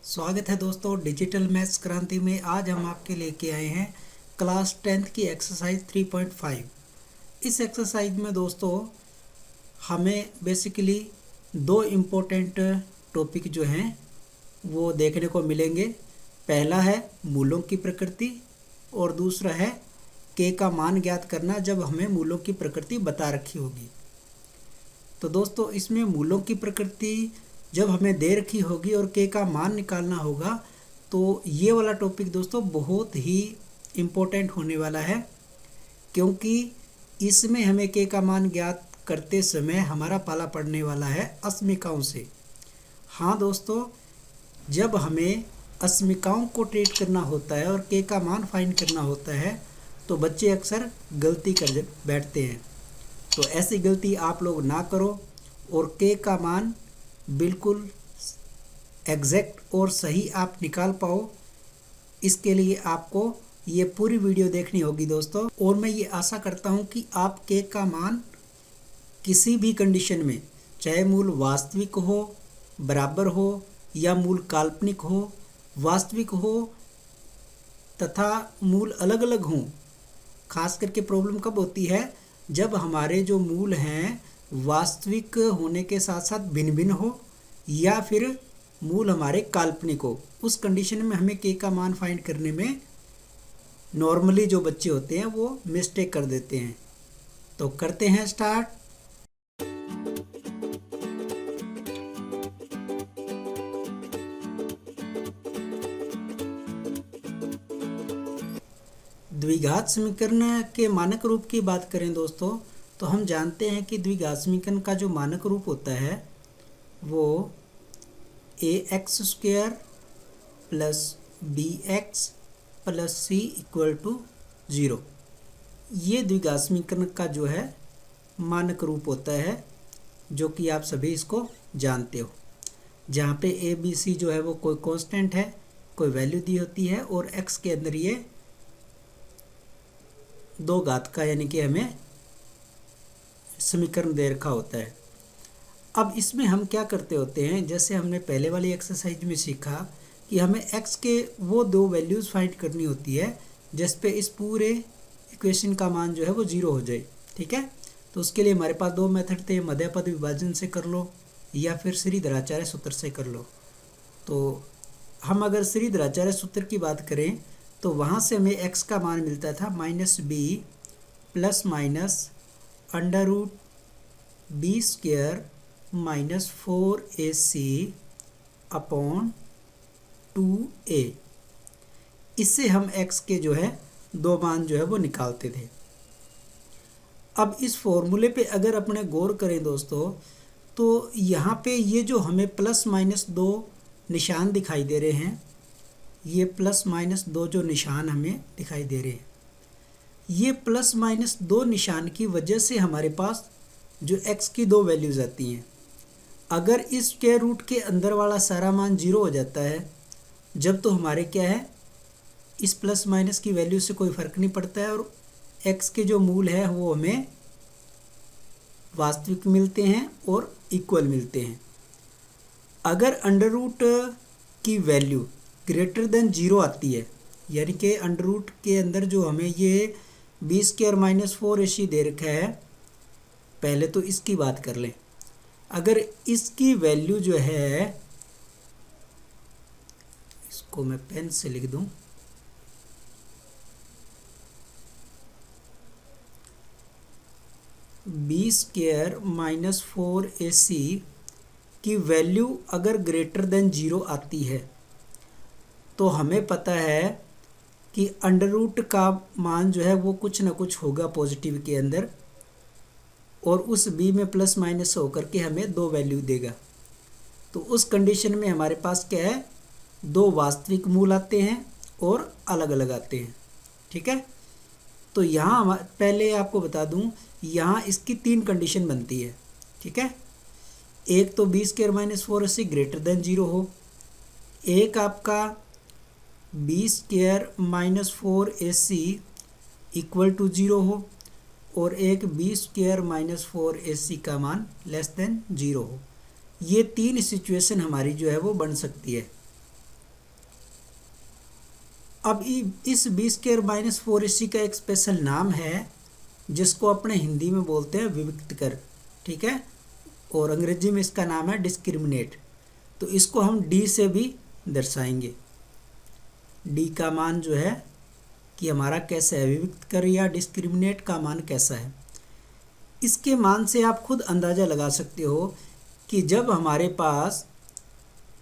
स्वागत है दोस्तों डिजिटल मैथ्स क्रांति में। आज हम आपके लेके आए हैं क्लास 10th की एक्सरसाइज 3.5। इस एक्सरसाइज में दोस्तों हमें बेसिकली दो इम्पोर्टेंट टॉपिक जो हैं वो देखने को मिलेंगे। पहला है मूलों की प्रकृति और दूसरा है के का मान ज्ञात करना जब हमें मूलों की प्रकृति बता रखी होगी। तो दोस्तों इसमें मूलों की प्रकृति जब हमें दे रखी होगी और के का मान निकालना होगा तो ये वाला टॉपिक दोस्तों बहुत ही इम्पोर्टेंट होने वाला है, क्योंकि इसमें हमें के का मान ज्ञात करते समय हमारा पाला पड़ने वाला है अस्मिकाओं से। हाँ दोस्तों, जब हमें अस्मिकाओं को ट्रीट करना होता है और के का मान फाइंड करना होता है तो बच्चे अक्सर गलती कर बैठते हैं। तो ऐसी गलती आप लोग ना करो और के का मान बिल्कुल एग्जैक्ट और सही आप निकाल पाओ, इसके लिए आपको ये पूरी वीडियो देखनी होगी दोस्तों। और मैं ये आशा करता हूँ कि आप के का मान किसी भी कंडीशन में, चाहे मूल वास्तविक हो, बराबर हो या मूल काल्पनिक हो, वास्तविक हो तथा मूल अलग अलग हों। खास करके प्रॉब्लम कब होती है जब हमारे जो मूल हैं वास्तविक होने के साथ साथ भिन्न भिन्न हो या फिर मूल हमारे काल्पनिक हो। उस कंडीशन में हमें के का मान फाइंड करने में नॉर्मली जो बच्चे होते हैं वो मिस्टेक कर देते हैं। तो करते हैं स्टार्ट। द्विघात समीकरण के मानक रूप की बात करें दोस्तों तो हम जानते हैं कि द्विघात समीकरण का जो मानक रूप होता है वो ax² plus bx plus c equal to 0। ये द्विघात समीकरण का जो है मानक रूप होता है, जो कि आप सभी इसको जानते हो, जहाँ पे a b c जो है वो कोई कांस्टेंट है, कोई वैल्यू दी होती है और x के अंदर ये दो घात का यानी कि हमें समीकरण दे रखा होता है। अब इसमें हम क्या करते होते हैं, जैसे हमने पहले वाली एक्सरसाइज में सीखा कि हमें x के वो दो वैल्यूज़ फाइंड करनी होती है जिस पे इस पूरे इक्वेशन का मान जो है वो 0 हो जाए। ठीक है, तो उसके लिए हमारे पास दो मेथड थे, मध्यपद विभाजन से कर लो या फिर श्रीधराचार्य सूत्र से कर लो। तो हम अगर श्रीधराचार्य सूत्र की बात करें तो वहाँ से हमें x का मान मिलता था -b plus minus under root b square minus 4ac upon 2a। इससे हम x के जो है दो मान जो है वो निकालते थे। अब इस फॉर्मूले पे अगर अपने गौर करें दोस्तों तो यहाँ पे ये जो हमें प्लस माइनस 2 निशान दिखाई दे रहे हैं, ये प्लस माइनस 2 जो निशान हमें दिखाई दे रहे हैं, ये प्लस माइनस 2 निशान की वजह से हमारे पास जो x की दो वैल्यूज़ आती हैं। अगर इस स्क्वायर रूट के अंदर वाला सारा मान 0 हो जाता है जब, तो हमारे क्या है इस प्लस माइनस की वैल्यू से कोई फ़र्क नहीं पड़ता है और x के जो मूल है वो हमें वास्तविक मिलते हैं और इक्वल मिलते हैं। अगर अंडर रूट की वैल्यू ग्रेटर देन 0 आती है, यानी कि अंडर रूट के अंदर जो हमें ये b स्क्वायर माइनस 4ac दे रखा है, पहले तो इसकी बात कर लें। अगर इसकी वैल्यू जो है, इसको मैं पेन से लिख दूं, b स्क्वायर माइनस 4ac की वैल्यू अगर ग्रेटर देन 0 आती है तो हमें पता है कि अंडर रूट का मान जो है वो कुछ ना कुछ होगा पॉजिटिव के अंदर और उस b में प्लस माइनस होकर के हमें दो वैल्यू देगा। तो उस कंडीशन में हमारे पास क्या है, दो वास्तविक मूल आते हैं और अलग अलग आते हैं। ठीक है, तो यहाँ पहले आपको बता दूँ, यहाँ इसकी 3 कंडीशन बनती है। ठीक है, एक तो b square minus 4ac greater than 0 हो, एक आपका b square minus 4ac equal to 0 हो और एक b स्क्वायर माइनस 4ac का मान लेस देन 0 हो। ये 3 सिचुएशन हमारी जो है वो बन सकती है। अब इस बी स्क्वायर माइनस 4ac का एक स्पेशल नाम है जिसको अपने हिंदी में बोलते हैं विविक्त कर, ठीक है, और अंग्रेजी में इसका नाम है डिस्क्रिमिनेट। तो इसको हम डी से भी दर्शाएंगे। डी का मान जो है कि हमारा कैसा है, विविक्त कर या डिस्क्रिमिनेट का मान कैसा है। इसके मान से आप खुद अंदाज़ा लगा सकते हो कि जब हमारे पास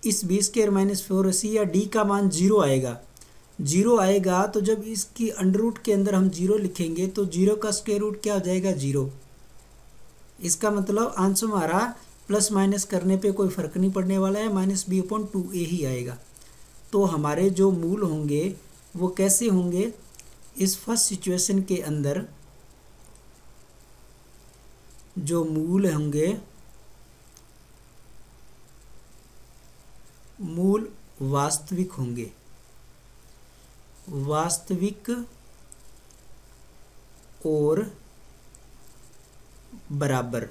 इस बी स्क्वायर माइनस 4ac या डी का मान जीरो आएगा तो जब इसकी अंडर रूट के अंदर हम जीरो लिखेंगे तो जीरो का स्क्वायर रूट क्या हो जाएगा, जीरो। इसका मतलब आंसर हमारा प्लस माइनस करने पे कोई फ़र्क नहीं पड़ने वाला है, -b/2a ही आएगा। तो हमारे जो मूल होंगे वो कैसे होंगे, इस फर्स्ट सिचुएशन के अंदर जो मूल होंगे, मूल वास्तविक होंगे, वास्तविक और बराबर।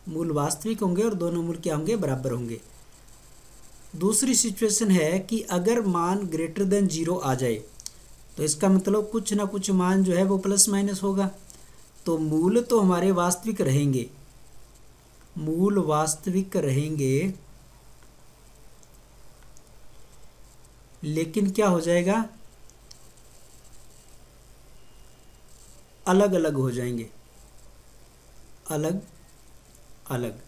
मूल वास्तविक होंगे और दोनों मूल क्या होंगे, बराबर होंगे। दूसरी सिचुएशन है कि अगर मान ग्रेटर देन जीरो आ जाए तो इसका मतलब कुछ ना कुछ मान जो है वो प्लस माइनस होगा। तो मूल तो हमारे वास्तविक रहेंगे, मूल वास्तविक रहेंगे, लेकिन क्या हो जाएगा, अलग अलग हो जाएंगे, अलग अलग,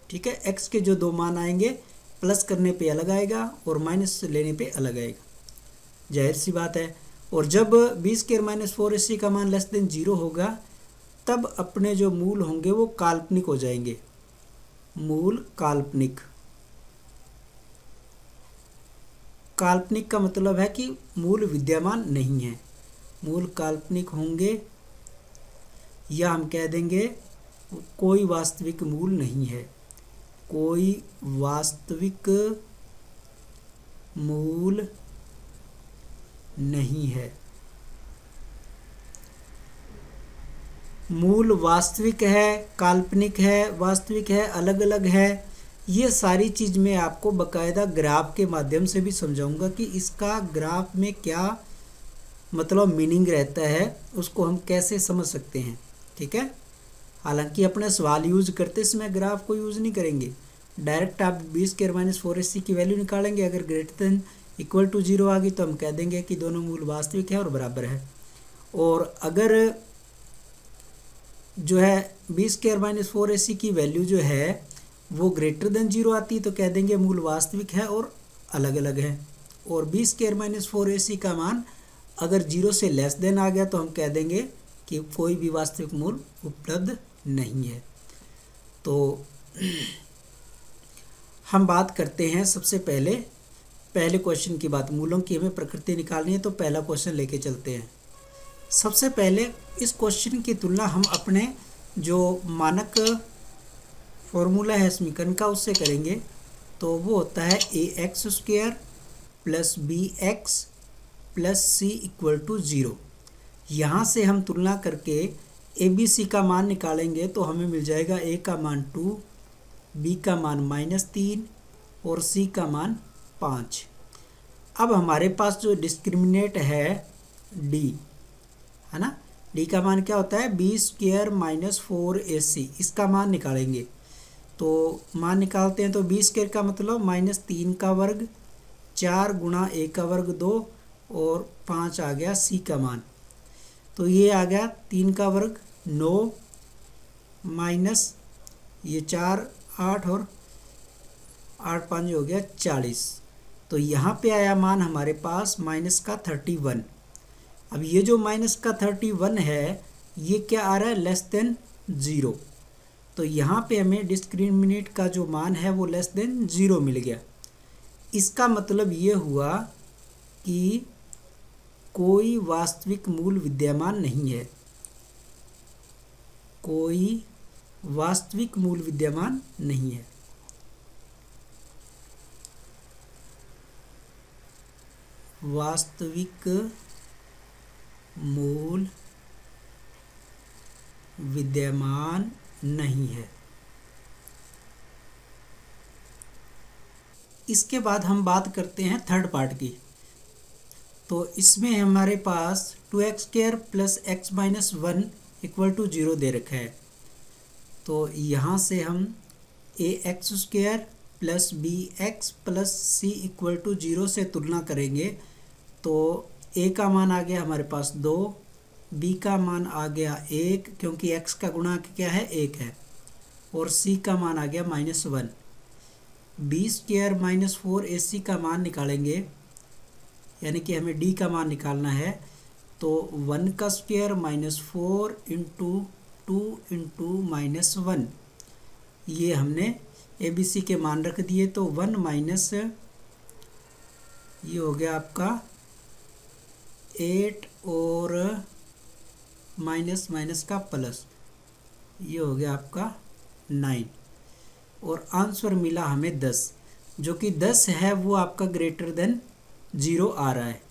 ठीक है। x के जो दो मान आएंगे प्लस करने पे अलग आएगा और माइनस लेने पे अलग आएगा, जाहिर सी बात है। और जब बी स्क्वायर माइनस 4ac का मान लेस देन जीरो होगा तब अपने जो मूल होंगे वो काल्पनिक हो जाएंगे, मूल काल्पनिक। काल्पनिक का मतलब है कि मूल विद्यमान नहीं है, मूल काल्पनिक होंगे, या हम कह देंगे कोई वास्तविक मूल नहीं है, कोई वास्तविक मूल नहीं है। मूल वास्तविक है, काल्पनिक है, वास्तविक है, अलग अलग है, ये सारी चीज़ मैं आपको बकायदा ग्राफ के माध्यम से भी समझाऊंगा कि इसका ग्राफ में क्या मतलब मीनिंग रहता है, उसको हम कैसे समझ सकते हैं, ठीक है। हालांकि अपने सवाल यूज़ करते समय ग्राफ को यूज़ नहीं करेंगे, डायरेक्ट आप बी स्क्वायर माइनस 4ac की वैल्यू निकालेंगे। अगर greater than equal to zero आ गई तो हम कह देंगे कि दोनों मूल वास्तविक है और बराबर है। और अगर जो है बी स्क्वायर माइनस 4ac की वैल्यू जो है वो ग्रेटर देन जीरो आती है तो कह देंगे मूल वास्तविक है और अलग अलग है। और बी स्क्वायर माइनस 4ac का मान अगर जीरो से लेस देन आ गया तो हम कह देंगे कि कोई भी वास्तविक मूल उपलब्ध नहीं है। तो हम बात करते हैं सबसे पहले क्वेश्चन की बात, मूलों की हमें प्रकृति निकालनी है तो पहला क्वेश्चन लेके चलते हैं। सबसे पहले इस क्वेश्चन की तुलना हम अपने जो मानक फॉर्मूला है समीकरण का उससे करेंगे। तो वो होता है ax² + bx + c = 0। यहाँ से हम तुलना करके ABC का मान निकालेंगे तो हमें मिल जाएगा a का मान 2, b का मान -3 और c का मान 5। अब हमारे पास जो डिस्क्रिमिनेट है d है ना, d का मान क्या होता है, b² - 4ac, इसका मान निकालेंगे। तो मान निकालते हैं तो b² का मतलब -3 का वर्ग, 4 × a का वर्ग 2 और 5 आ गया c का मान। तो ये आ गया 3 का वर्ग 9 माइनस ये 4 8 और 8 5 हो गया 40। तो यहाँ पे आया मान हमारे पास -31। अब ये जो -31 है ये क्या आ रहा है, लेस देन 0। तो यहाँ पे हमें डिस्क्रिमिनेट का जो मान है वो लेस देन 0 मिल गया। इसका मतलब ये हुआ कि कोई वास्तविक मूल विद्यमान नहीं है, कोई वास्तविक मूल विद्यमान नहीं है। वास्तविक मूल विद्यमान नहीं है। इसके बाद हम बात करते हैं थर्ड पार्ट की। तो इसमें हमारे पास 2x² plus x minus 1 equal to 0 दे रखा है। तो यहाँ से हम ax² plus bx plus c equal to 0 से तुलना करेंगे। तो a का मान आ गया हमारे पास 2, b का मान आ गया 1 क्योंकि x का गुणांक क्या है 1 है, और c का मान आ गया -1। b² माइनस 4ac का मान निकालेंगे, यानी कि हमें d का मान निकालना है। तो 1 का स्क्वायर माइनस 4 इंटू 2 इंटू -1, ये हमने ABC के मान रख दिए। तो 1 माइनस ये हो गया आपका 8 और माइनस माइनस का प्लस, ये हो गया आपका 9, और आंसर मिला हमें 10, जो कि 10 है वो आपका ग्रेटर देन 0 आ रहा है।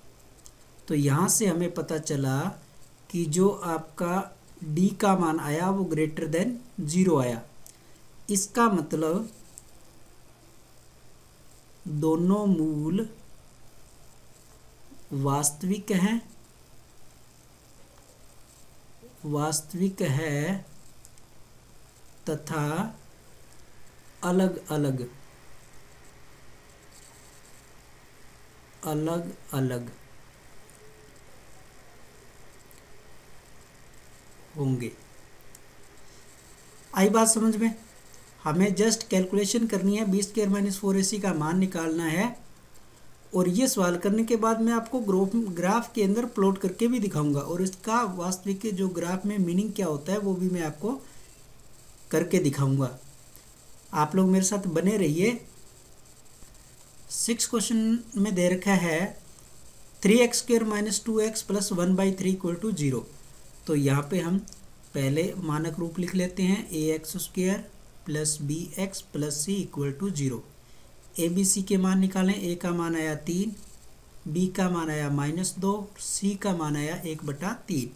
तो यहाँ से हमें पता चला कि जो आपका D का मान आया वो ग्रेटर देन 0 आया। इसका मतलब दोनों मूल वास्तविक है तथा अलग अलग होंगे। आई बात समझ में? हमें जस्ट कैलकुलेशन करनी है, b² माइनस 4ac का मान निकालना है, और ये सवाल करने के बाद मैं आपको ग्राफ के अंदर प्लॉट करके भी दिखाऊंगा, और इसका वास्तविक जो ग्राफ में मीनिंग क्या होता है वो भी मैं आपको करके दिखाऊंगा। आप लोग मेरे साथ बने रहिए। 6 क्वेश्चन में दे रखा है 3x² minus 2x plus 1/3 equal to 0। तो यहाँ पे हम पहले मानक रूप लिख लेते हैं, ax² plus bx plus c equal to 0। ABC के मान निकालें। a का मान आया 3, b का मान आया -2, c का मान आया 1/3।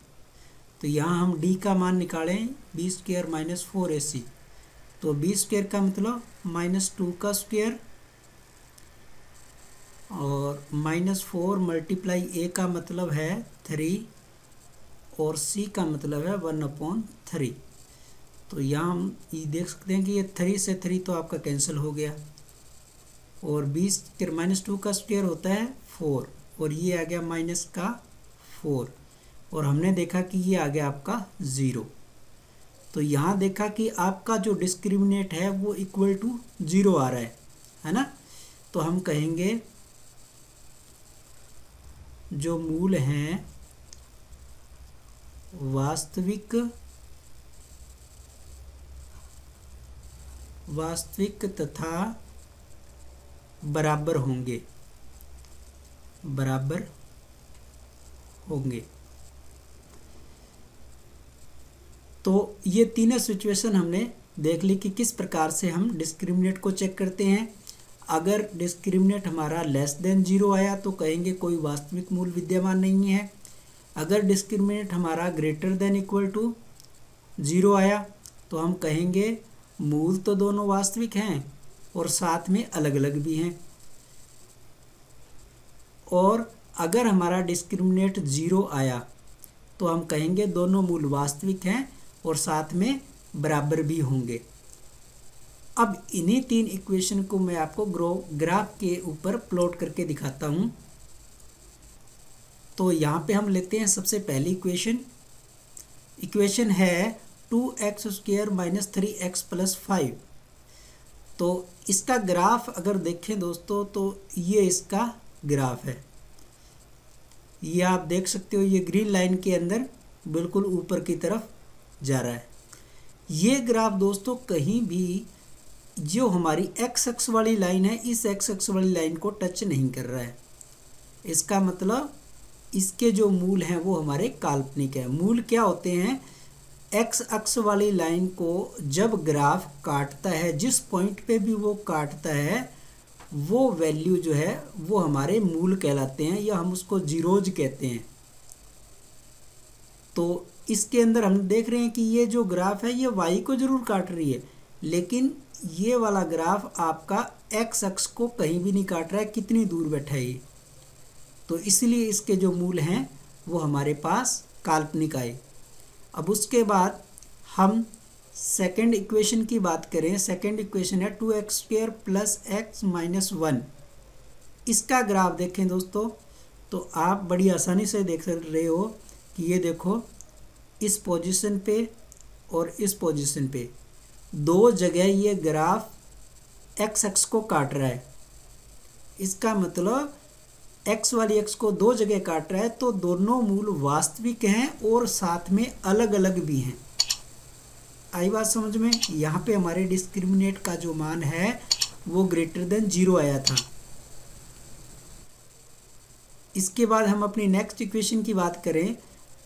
तो यहाँ हम d का मान निकालें, b² माइनस 4ac। तो b² का मतलब -2 का स्क्वायर, और -4 मल्टीप्लाई a का मतलब है 3, और c का मतलब है 1/3। तो यहाँ हम ये देख सकते हैं कि ये 3 से 3 तो आपका कैंसिल हो गया, और -2 का स्क्वायर होता है 4, और ये आ गया माइनस का 4, और हमने देखा कि ये आ गया आपका 0। तो यहाँ देखा कि आपका जो डिस्क्रिमिनेट है वो इक्वल टू 0 आ रहा है ना। तो हम कहेंगे जो मूल हैं वास्तविक तथा बराबर होंगे। तो ये तीनों सिचुएशन हमने देख ली कि किस प्रकार से हम डिस्क्रिमिनेट को चेक करते हैं। अगर डिस्क्रिमिनेट हमारा लेस देन 0 आया तो कहेंगे कोई वास्तविक मूल विद्यमान नहीं है। अगर डिस्क्रिमिनेट हमारा ग्रेटर देन इक्वल टू 0 आया तो हम कहेंगे मूल तो दोनों वास्तविक हैं और साथ में अलग अलग भी हैं। और अगर हमारा डिस्क्रिमिनेट 0 आया तो हम कहेंगे दोनों मूल वास्तविक हैं और साथ में बराबर भी होंगे। अब इन्हीं 3 इक्वेशन को मैं आपको ग्राफ के ऊपर प्लॉट करके दिखाता हूं। तो यहाँ पे हम लेते हैं सबसे पहली इक्वेशन है 2x² माइनस 3x प्लस 5। तो इसका ग्राफ अगर देखें दोस्तों तो ये इसका ग्राफ है। ये आप देख सकते हो, ये ग्रीन लाइन के अंदर बिल्कुल ऊपर की तरफ जा रहा है। ये ग्राफ दोस्तों कहीं भी जो हमारी x अक्ष वाली लाइन है इस x अक्ष वाली लाइन को टच नहीं कर रहा है। इसका मतलब इसके जो मूल हैं वो हमारे काल्पनिक है। मूल क्या होते हैं? x अक्ष वाली लाइन को जब ग्राफ काटता है, जिस पॉइंट पे भी वो काटता है वो वैल्यू जो है वो हमारे मूल कहलाते हैं, या हम उसको जीरोज कहते हैं। तो इसके अंदर हम देख रहे हैं कि ये जो ग्राफ है ये y को जरूर काट रही है, लेकिन ये वाला ग्राफ आपका एक्स अक्ष को कहीं भी नहीं काट रहा है, कितनी दूर बैठा है ये, तो इसलिए इसके जो मूल हैं वो हमारे पास काल्पनिक आए। अब उसके बाद हम सेकंड इक्वेशन की बात करें। सेकंड इक्वेशन है 2x² प्लस x माइनस 1। इसका ग्राफ देखें दोस्तों, तो आप बड़ी आसानी से देख रहे हो कि ये देखो इस पोजीशन पे और इस पोजीशन पे दो जगह ये ग्राफ एक्स अक्ष को काट रहा है। इसका मतलब एक्स वाली अक्ष को दो जगह काट रहा है, तो दोनों मूल वास्तविक हैं और साथ में अलग अलग भी हैं। आई बात समझ में? यहाँ पे हमारे डिस्क्रिमिनेट का जो मान है वो ग्रेटर देन 0 आया था। इसके बाद हम अपनी नेक्स्ट इक्वेशन की बात करें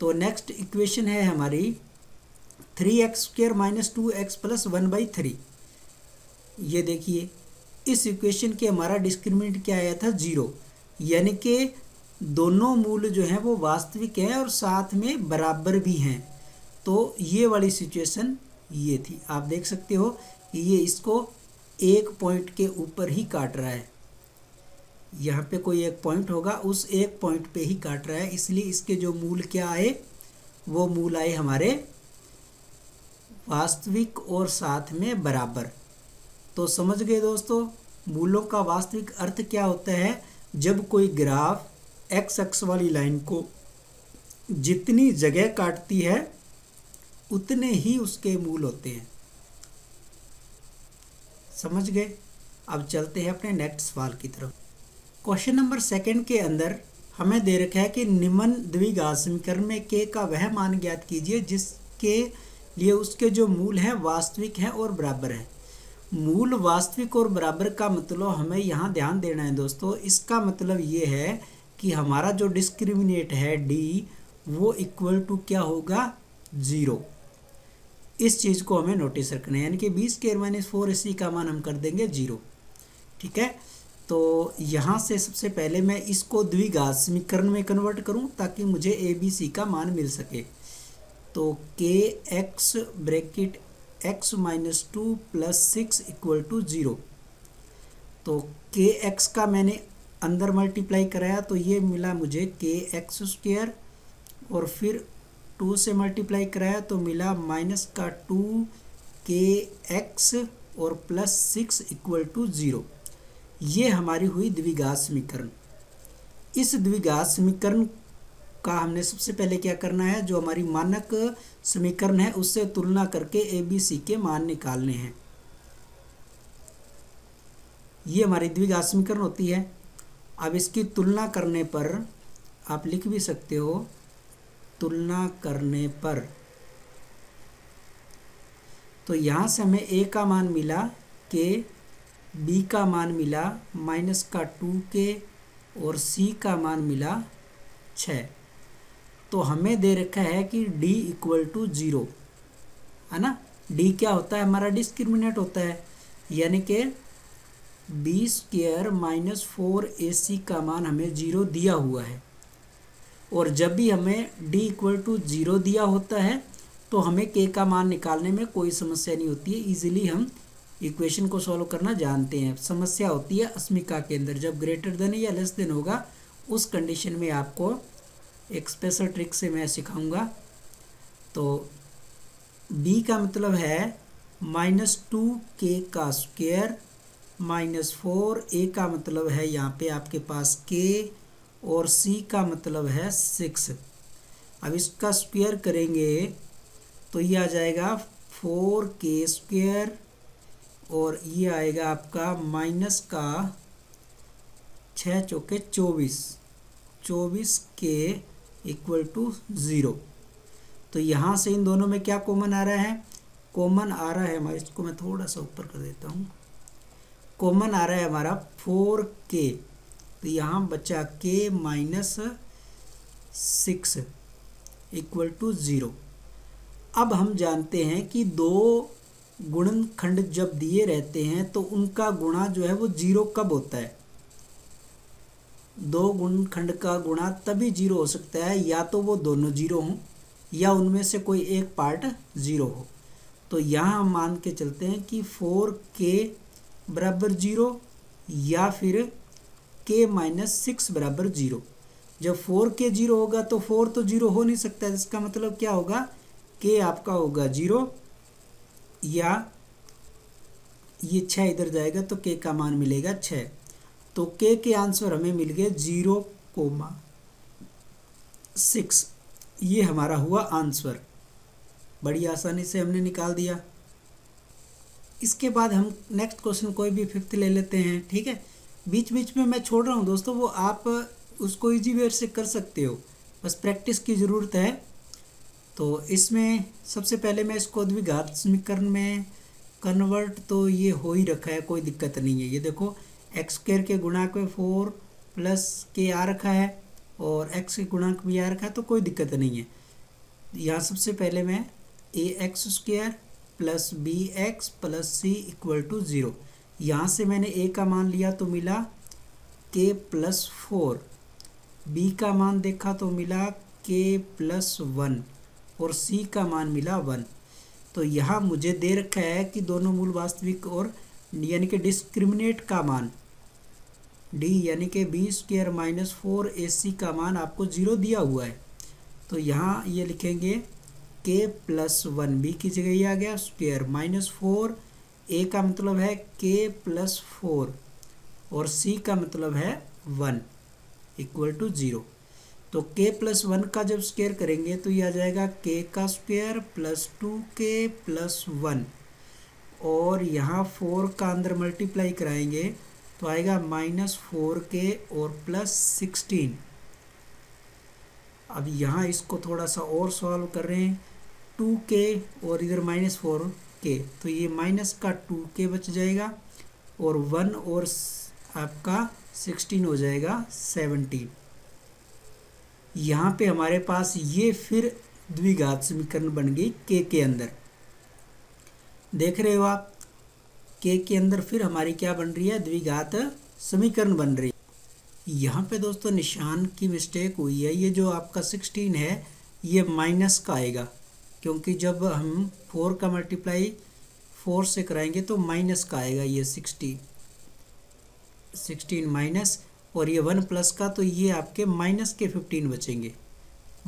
तो नेक्स्ट इक्वेशन है हमारी 3x² माइनस 2x प्लस 1/3। ये देखिए इस इक्वेशन के हमारा डिस्क्रिमिनेंट क्या आया था? 0, यानी कि दोनों मूल जो हैं वो वास्तविक हैं और साथ में बराबर भी हैं। तो ये वाली सिचुएशन ये थी। आप देख सकते हो कि ये इसको एक पॉइंट के ऊपर ही काट रहा है। यहाँ पे कोई एक पॉइंट होगा, उस एक पॉइंट पे ही काट रहा है, इसलिए इसके जो मूल क्या आए, वो मूल आए हमारे वास्तविक और साथ में बराबर। तो समझ गए दोस्तों, मूलों का वास्तविक अर्थ क्या होता है? जब कोई ग्राफ एक्स अक्ष वाली लाइन को जितनी जगह काटती है उतने ही उसके मूल होते हैं। समझ गए? अब चलते हैं अपने नेक्स्ट सवाल की तरफ। क्वेश्चन नंबर 2 के अंदर हमें दे रखा है कि निम्न द्विघात समीकरण में k का वह मान ज्ञात कीजिए जिसके लिए उसके जो मूल हैं वास्तविक हैं और बराबर हैं। मूल वास्तविक और बराबर का मतलब हमें यहाँ ध्यान देना है दोस्तों। इसका मतलब ये है कि हमारा जो डिस्क्रिमिनेट है d वो इक्वल टू क्या होगा? 0। इस चीज़ को हमें नोटिस रखना है, यानी कि b² माइनस 4ac का मान हम कर देंगे 0। ठीक है, तो यहाँ से सबसे पहले मैं इसको द्विघात समीकरण में कन्वर्ट करूँ ताकि मुझे abc का मान मिल सके। तो kx bracket x minus 2 plus 6 equal to 0। तो kx का मैंने अंदर मल्टीप्लाई कराया तो ये मिला मुझे kx² और फिर 2 से मल्टीप्लाई कराया तो मिला माइनस का 2kx और प्लस 6 इक्वल टू 0। ये हमारी हुई द्विघात समीकरण। इस द्विघात समीकरण का हमने सबसे पहले क्या करना है, जो हमारी मानक समीकरण है उससे तुलना करके ABC के मान निकालने हैं। ये हमारी द्विघात समीकरण होती है। अब इसकी तुलना करने पर आप लिख भी सकते हो, तुलना करने पर तो यहाँ से हमें A का मान मिला k, B का मान मिला माइनस का 2k और C का मान मिला 6। तो हमें दे रखा है कि D इक्वल टू 0 है ना। D क्या होता है? हमारा डिस्क्रिमिनेंट होता है, यानी कि b² माइनस 4ac का मान हमें 0 दिया हुआ है। और जब भी हमें d इक्वल टू 0 दिया होता है तो हमें k का मान निकालने में कोई समस्या नहीं होती है। इजीली हम इक्वेशन को सॉल्व करना जानते हैं। समस्या होती है अस्मिका के अंदर, जब ग्रेटर देन या लेस देन होगा उस कंडीशन में आपको एक स्पेशल ट्रिक से मैं सिखाऊंगा। तो b का मतलब है माइनस 2k का स्क्वायर माइनस 4, a का मतलब है यहाँ पे आपके पास k और c का मतलब है 6। अब इसका स्क्वायर करेंगे तो ये आ जाएगा 4k² और ये आएगा आपका माइनस का 6 चौके 24k इक्वल टू 0। तो यहाँ से इन दोनों में क्या कॉमन आ रहा है? कॉमन आ रहा है हमारे, इसको मैं थोड़ा सा ऊपर कर देता हूँ, कॉमन आ रहा है हमारा 4k। तो यहाँ बचा k माइनस 6 इक्वल टू 0। अब हम जानते हैं कि दो गुणनखंड जब दिए रहते हैं तो उनका गुणा जो है वो 0 कब होता है? दो गुणनखंड का गुणा तभी 0 हो सकता है या तो वो दोनों 0 हों या उनमें से कोई एक पार्ट 0 हो। तो यहाँ हम मान के चलते हैं कि 4k बराबर 0 या फिर k माइनस 6 बराबर 0। जब 4k 0 होगा तो 4 तो 0 हो नहीं सकता, इसका मतलब क्या होगा, k आपका होगा 0 या ये 6 इधर जाएगा तो k का मान मिलेगा 6। तो k के आंसर हमें मिल गए 0,6। ये हमारा हुआ आंसर, बड़ी आसानी से हमने निकाल दिया। इसके बाद हम नेक्स्ट क्वेश्चन कोई भी 5th ले लेते हैं, ठीक है। बीच बीच में मैं छोड़ रहा हूँ दोस्तों, वो आप उसको इजी वे से कर सकते हो, बस प्रैक्टिस की ज़रूरत है। तो इसमें सबसे पहले मैं इसको द्विघात समीकरण में कन्वर्ट, तो ये हो ही रखा है, कोई दिक्कत नहीं है। ये देखो x² के गुणांक में 4 + k आ रखा है और x के गुणांक भी आ रखा है, तो कोई दिक्कत नहीं है। यहाँ सबसे पहले मैं ax² + bx + c = 0, यहाँ से मैंने a का मान लिया तो मिला k + 4, b का मान देखा तो मिला k + 1 और c का मान मिला 1। तो यहाँ मुझे दे रखा है कि दोनों मूल वास्तविक और यानी कि डिस्क्रिमिनेट का मान d यानी कि b² - 4ac का मान आपको 0 दिया हुआ है। तो यहाँ ये लिखेंगे k + 1, b की जगह ये आ गया स्क्वायर -4, a का मतलब है k + 4 और c का मतलब है 1 = 0। तो k + 1 का जब स्क्वायर करेंगे तो ये आ जाएगा k का स्क्वायर + 2k + 1 और यहाँ 4 का अंदर मल्टीप्लाई कराएंगे तो आएगा -4k और +16। अब यहाँ इसको थोड़ा सा और सॉल्व कर रहे हैं, 2k और इधर -4k, तो ये माइनस का 2k बच जाएगा और 1 और आपका 16 हो जाएगा 17। यहाँ पे हमारे पास ये फिर द्विघात समीकरण बन गई k के अंदर, देख रहे हो आप, k के अंदर फिर हमारी क्या बन रही है, द्विघात समीकरण बन रही है। यहाँ पे दोस्तों निशान की मिस्टेक हुई है, ये जो आपका 16 है ये माइनस का आएगा, क्योंकि जब हम 4 का मल्टीप्लाई 4 से कराएंगे तो माइनस का आएगा। ये 16 माइनस और ये 1 प्लस का, तो ये आपके माइनस के 15 बचेंगे,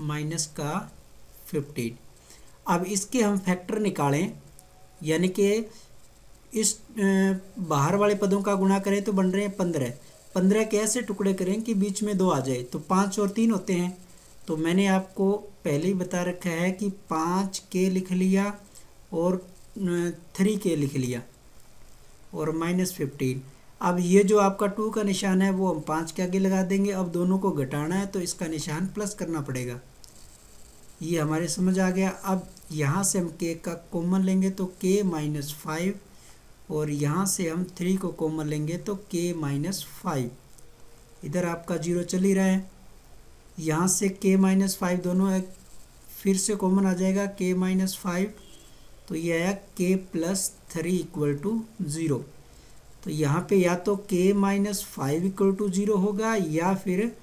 माइनस का 15। अब इसके हम फैक्टर निकालें, यानी कि इस बाहर वाले पदों का गुणा करें तो बन रहे हैं 15। 15 के ऐसे टुकड़े करें कि बीच में 2 आ जाए, तो 5 और 3 होते हैं। तो मैंने आपको पहले ही बता रखा है कि 5k लिख लिया और 3k लिख लिया और -15। अब ये जो आपका 2 का निशान है वो हम 5 के आगे लगा देंगे। अब दोनों को घटाना है तो इसका निशान प्लस करना पड़ेगा, ये हमारे समझ आ गया। अब यहाँ से हम k का कॉमन लेंगे तो k - 5 और यहाँ से हम 3 को कॉमन लेंगे तो k - 5, इधर आपका 0 चल ही रहा है। यहाँ से k - 5 दोनों एक फिर से कॉमन आ जाएगा, k - 5, तो ये आया k + 3 = 0। तो यहाँ पे या तो k - 5 = 0 होगा या फिर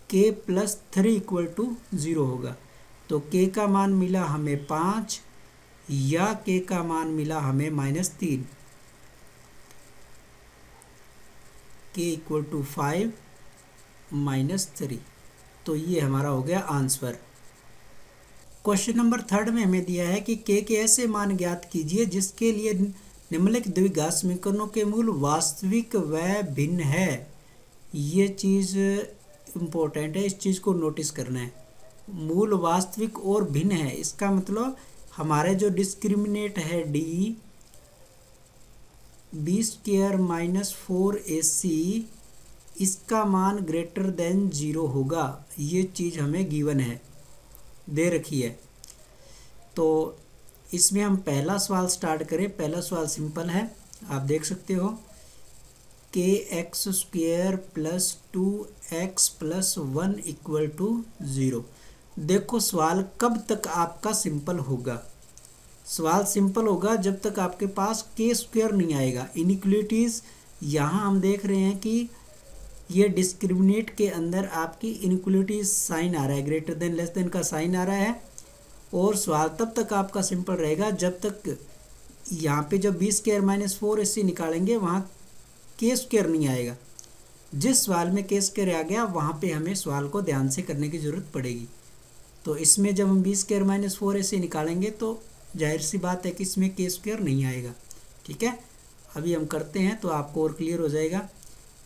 k + 3 = 0 होगा। तो k का मान मिला हमें 5 या k का मान मिला हमें -3, k = 5 - 3। तो ये हमारा हो गया आंसर। क्वेश्चन नंबर 3 में हमें दिया है कि k के ऐसे मान ज्ञात कीजिए जिसके लिए निम्नलिखित द्विघात समीकरणों के मूल वास्तविक व भिन्न है। ये चीज़ इम्पोर्टेंट है, इस चीज़ को नोटिस करना है। मूल वास्तविक और भिन्न है, इसका मतलब हमारे जो डिस्क्रिमिनेट है d b² - 4ac, इसका मान > 0 होगा। ये चीज़ हमें गिवन है, दे रखी है। तो इसमें हम पहला सवाल स्टार्ट करें। पहला सवाल सिंपल है, आप देख सकते हो, kx² + 2x + 1 = 0। देखो सवाल कब तक आपका सिंपल होगा, सवाल सिंपल होगा जब तक आपके पास k² नहीं आएगा। इनइक्वलिटीज़ यहाँ हम देख रहे हैं कि ये डिस्क्रिमिनेट के अंदर आपकी इनइक्वलिटीज साइन आ रहा है, > का साइन आ रहा है। और सवाल तब तक आपका सिंपल रहेगा जब तक यहाँ पे जब बी स्क्वायर माइनस 4ac निकालेंगे वहाँ के स्क्वायर नहीं आएगा। जिस सवाल में के स्क्वायर आ गया वहाँ पे हमें सवाल को ध्यान से करने की ज़रूरत पड़ेगी। तो इसमें जब हम बी स्क्वायर माइनस 4ac निकालेंगे तो जाहिर सी बात है कि इसमें के स्क्वायर नहीं आएगा। ठीक है, अभी हम करते हैं तो आपको और क्लियर हो जाएगा।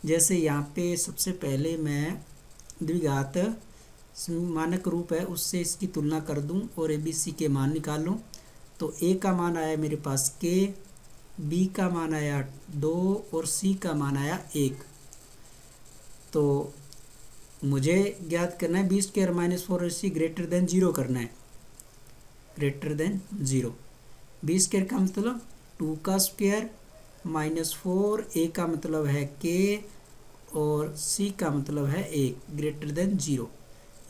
जैसे यहाँ पे सबसे पहले मैं द्विघात मानक रूप है उससे इसकी तुलना कर दूं और ABC के मान निकाल लूँ। तो A का मान आया मेरे पास K, B का मान आया 2 और C का मान आया 1। तो मुझे ज्ञात करना है B square minus 4ac greater than 0 करना है, ग्रेटर देन 0। बी स्क्वायर का मतलब 2 का स्क्वायर माइनस 4, A का मतलब है K और C का मतलब है 1, ग्रेटर देन 0।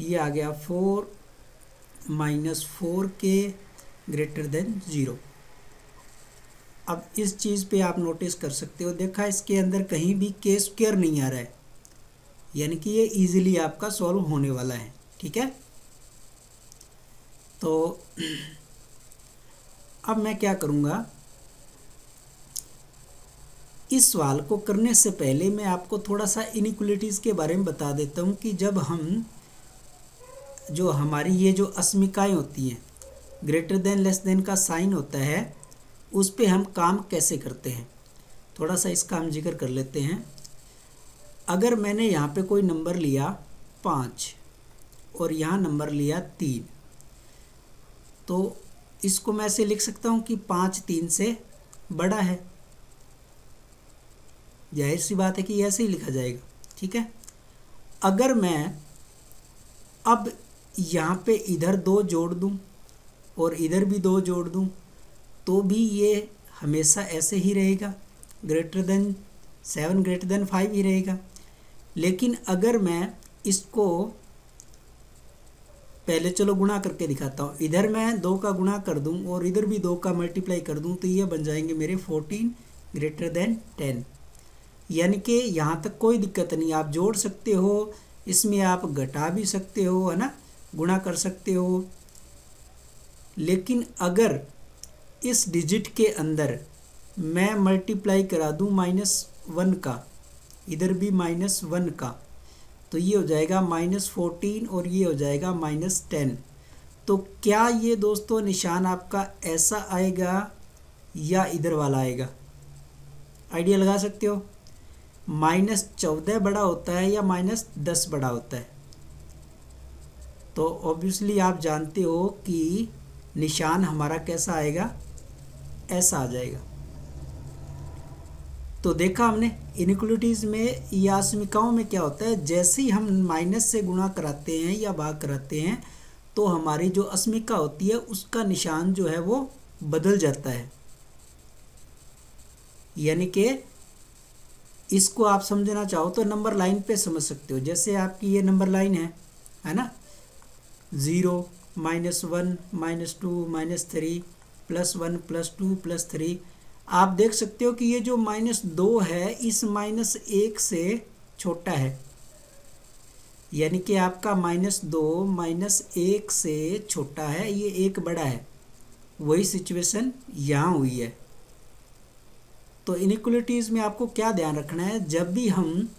ये आ गया 4 माइनस 4K ग्रेटर देन 0। अब इस चीज़ पे आप नोटिस कर सकते हो, देखा इसके अंदर कहीं भी के स्क्वायर नहीं आ रहा है, यानी कि ये इजीली आपका सॉल्व होने वाला है। ठीक है, तो अब मैं क्या करूँगा, इस सवाल को करने से पहले मैं आपको थोड़ा सा इनइक्वलिटीज़ के बारे में बता देता हूँ कि जब हम जो हमारी ये जो अस्मिकाएँ होती हैं, ग्रेटर देन लेस देन का साइन होता है, उस पे हम काम कैसे करते हैं। थोड़ा सा इसका हम जिक्र कर लेते हैं। अगर मैंने यहाँ पे कोई नंबर लिया 5 और यहाँ नंबर लिया 3, तो इसको मैं ऐसे लिख सकता हूँ कि 5 3 से बड़ा है। जाहिर सी बात है कि ऐसे ही लिखा जाएगा। ठीक है, अगर मैं अब यहाँ पे इधर 2 जोड़ दूँ और इधर भी 2 जोड़ दूँ तो भी ये हमेशा ऐसे ही रहेगा, ग्रेटर देन 7 ग्रेटर देन 5 ही रहेगा। लेकिन अगर मैं इसको पहले चलो गुणा करके दिखाता हूँ, इधर मैं 2 का गुणा कर दूँ और इधर भी 2 का मल्टीप्लाई कर दूँ तो ये बन जाएंगे मेरे 14 ग्रेटर देन 10। यानी कि यहाँ तक कोई दिक्कत नहीं, आप जोड़ सकते हो, इसमें आप घटा भी सकते हो, है ना, गुणा कर सकते हो। लेकिन अगर इस डिजिट के अंदर मैं मल्टीप्लाई करा दूँ -1 का, इधर भी -1 का, तो ये हो जाएगा -14 और ये हो जाएगा -10। तो क्या ये दोस्तों निशान आपका ऐसा आएगा या इधर वाला आएगा? आइडिया लगा सकते हो। -14 बड़ा होता है या -10 बड़ा होता है? तो ऑब्वियसली आप जानते हो कि निशान हमारा कैसा आएगा, ऐसा आ जाएगा। तो देखा हमने इनइक्वलिटीज़ में या अस्मिकाओं में क्या होता है, जैसे ही हम माइनस से गुणा कराते हैं या भाग कराते हैं तो हमारी जो अस्मिका होती है उसका निशान जो है वो बदल जाता है। यानी कि इसको आप समझना चाहो तो नंबर लाइन पे समझ सकते हो। जैसे आपकी ये नंबर लाइन है ना, 0 -1 -2 -3 +1 +2 +3। आप देख सकते हो कि ये जो -2 है इस -1 से छोटा है, यानी कि आपका -2 -1 से छोटा है, ये 1 बड़ा है। वही सिचुएशन यहाँ हुई है। तो इनइक्वलिटीज़ में आपको क्या ध्यान रखना है, जब भी हम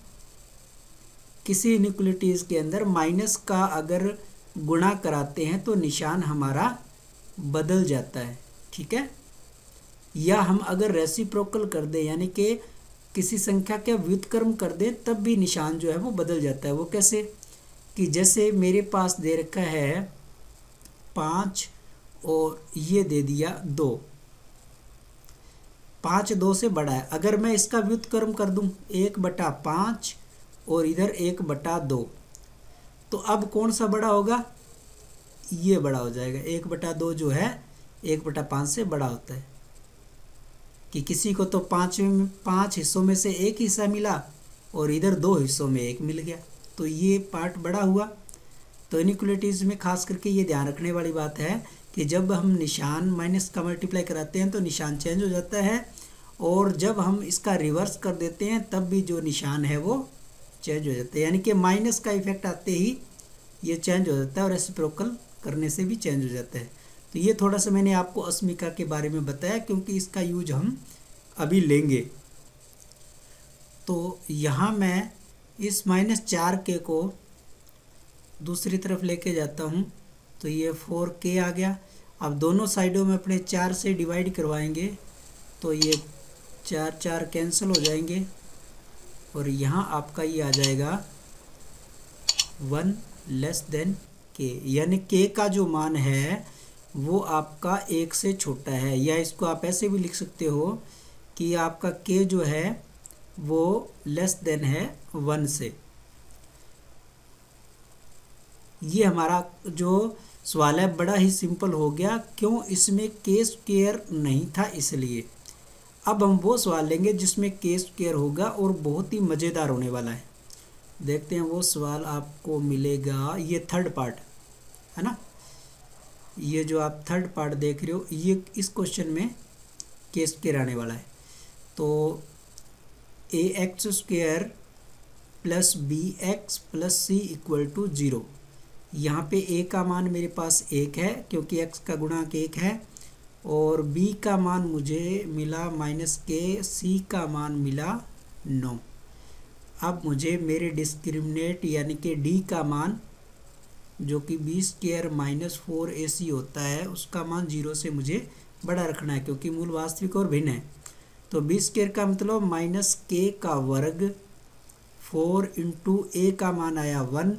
किसी इनइक्वलिटीज़ के अंदर माइनस का अगर गुणा कराते हैं तो निशान हमारा बदल जाता है। ठीक है, या हम अगर रेसिप्रोकल कर दें यानी कि किसी संख्या का व्युत्क्रम कर दें तब भी निशान जो है वो बदल जाता है। वो कैसे, कि जैसे मेरे पास दे रखा है 5 और ये दे दिया 2, 5 2 से बड़ा है। अगर मैं इसका व्युत्क्रम कर दूं 1/5 और इधर 1/2, तो अब कौन सा बड़ा होगा, ये बड़ा हो जाएगा। 1/2 जो है 1/5 से बड़ा होता है। कि किसी को तो 5 हिस्सों में से 1 हिस्सा मिला और इधर 2 हिस्सों में 1 मिल गया, तो ये पार्ट बड़ा हुआ। तो इनइक्वलिटीज़ में खास करके ये ध्यान रखने वाली बात है कि जब हम निशान माइनस का मल्टीप्लाई कराते हैं तो निशान चेंज हो जाता है, और जब हम इसका रिवर्स कर देते हैं तब भी जो निशान है वो चेंज हो जाता है। यानी कि माइनस का इफेक्ट आते ही ये चेंज हो जाता है और रेसिप्रोकल करने से भी चेंज हो जाता है। तो ये थोड़ा सा मैंने आपको अस्मिका के बारे में बताया क्योंकि इसका यूज हम अभी लेंगे। तो यहाँ मैं इस -4k को दूसरी तरफ लेके जाता हूँ, तो ये 4k आ गया। अब दोनों साइडों में अपने 4 से डिवाइड करवाएंगे तो ये 4 कैंसिल हो जाएंगे और यहाँ आपका ये आ जाएगा 1 लेस देन k, यानी k का जो मान है वो आपका 1 से छोटा है, या इसको आप ऐसे भी लिख सकते हो कि आपका k जो है वो लेस देन है 1 से। ये हमारा जो सवाल है बड़ा ही सिंपल हो गया, क्यों? इसमें k स्क्वायर नहीं था इसलिए। अब हम वो सवाल लेंगे जिसमें k स्क्वायर होगा और बहुत ही मज़ेदार होने वाला है। देखते हैं वो सवाल आपको मिलेगा, ये थर्ड पार्ट है ना, ये जो आप थर्ड पार्ट देख रहे हो, ये इस क्वेश्चन में k स्क्वायर आने वाला है। तो ax² plus bx plus c equal to 0। यहाँ पे a का मान मेरे पास 1 है क्योंकि x का गुणांक 1 है, और b का मान मुझे मिला -k, c का मान मिला 9। अब मुझे मेरे डिस्क्रिमिनेंट यानी कि d का मान जो कि b² माइनस 4ac होता है उसका मान 0 से मुझे बड़ा रखना है क्योंकि मूल वास्तविक और भिन्न है। तो b² का मतलब -k का वर्ग 4 इंटू a का मान आया 1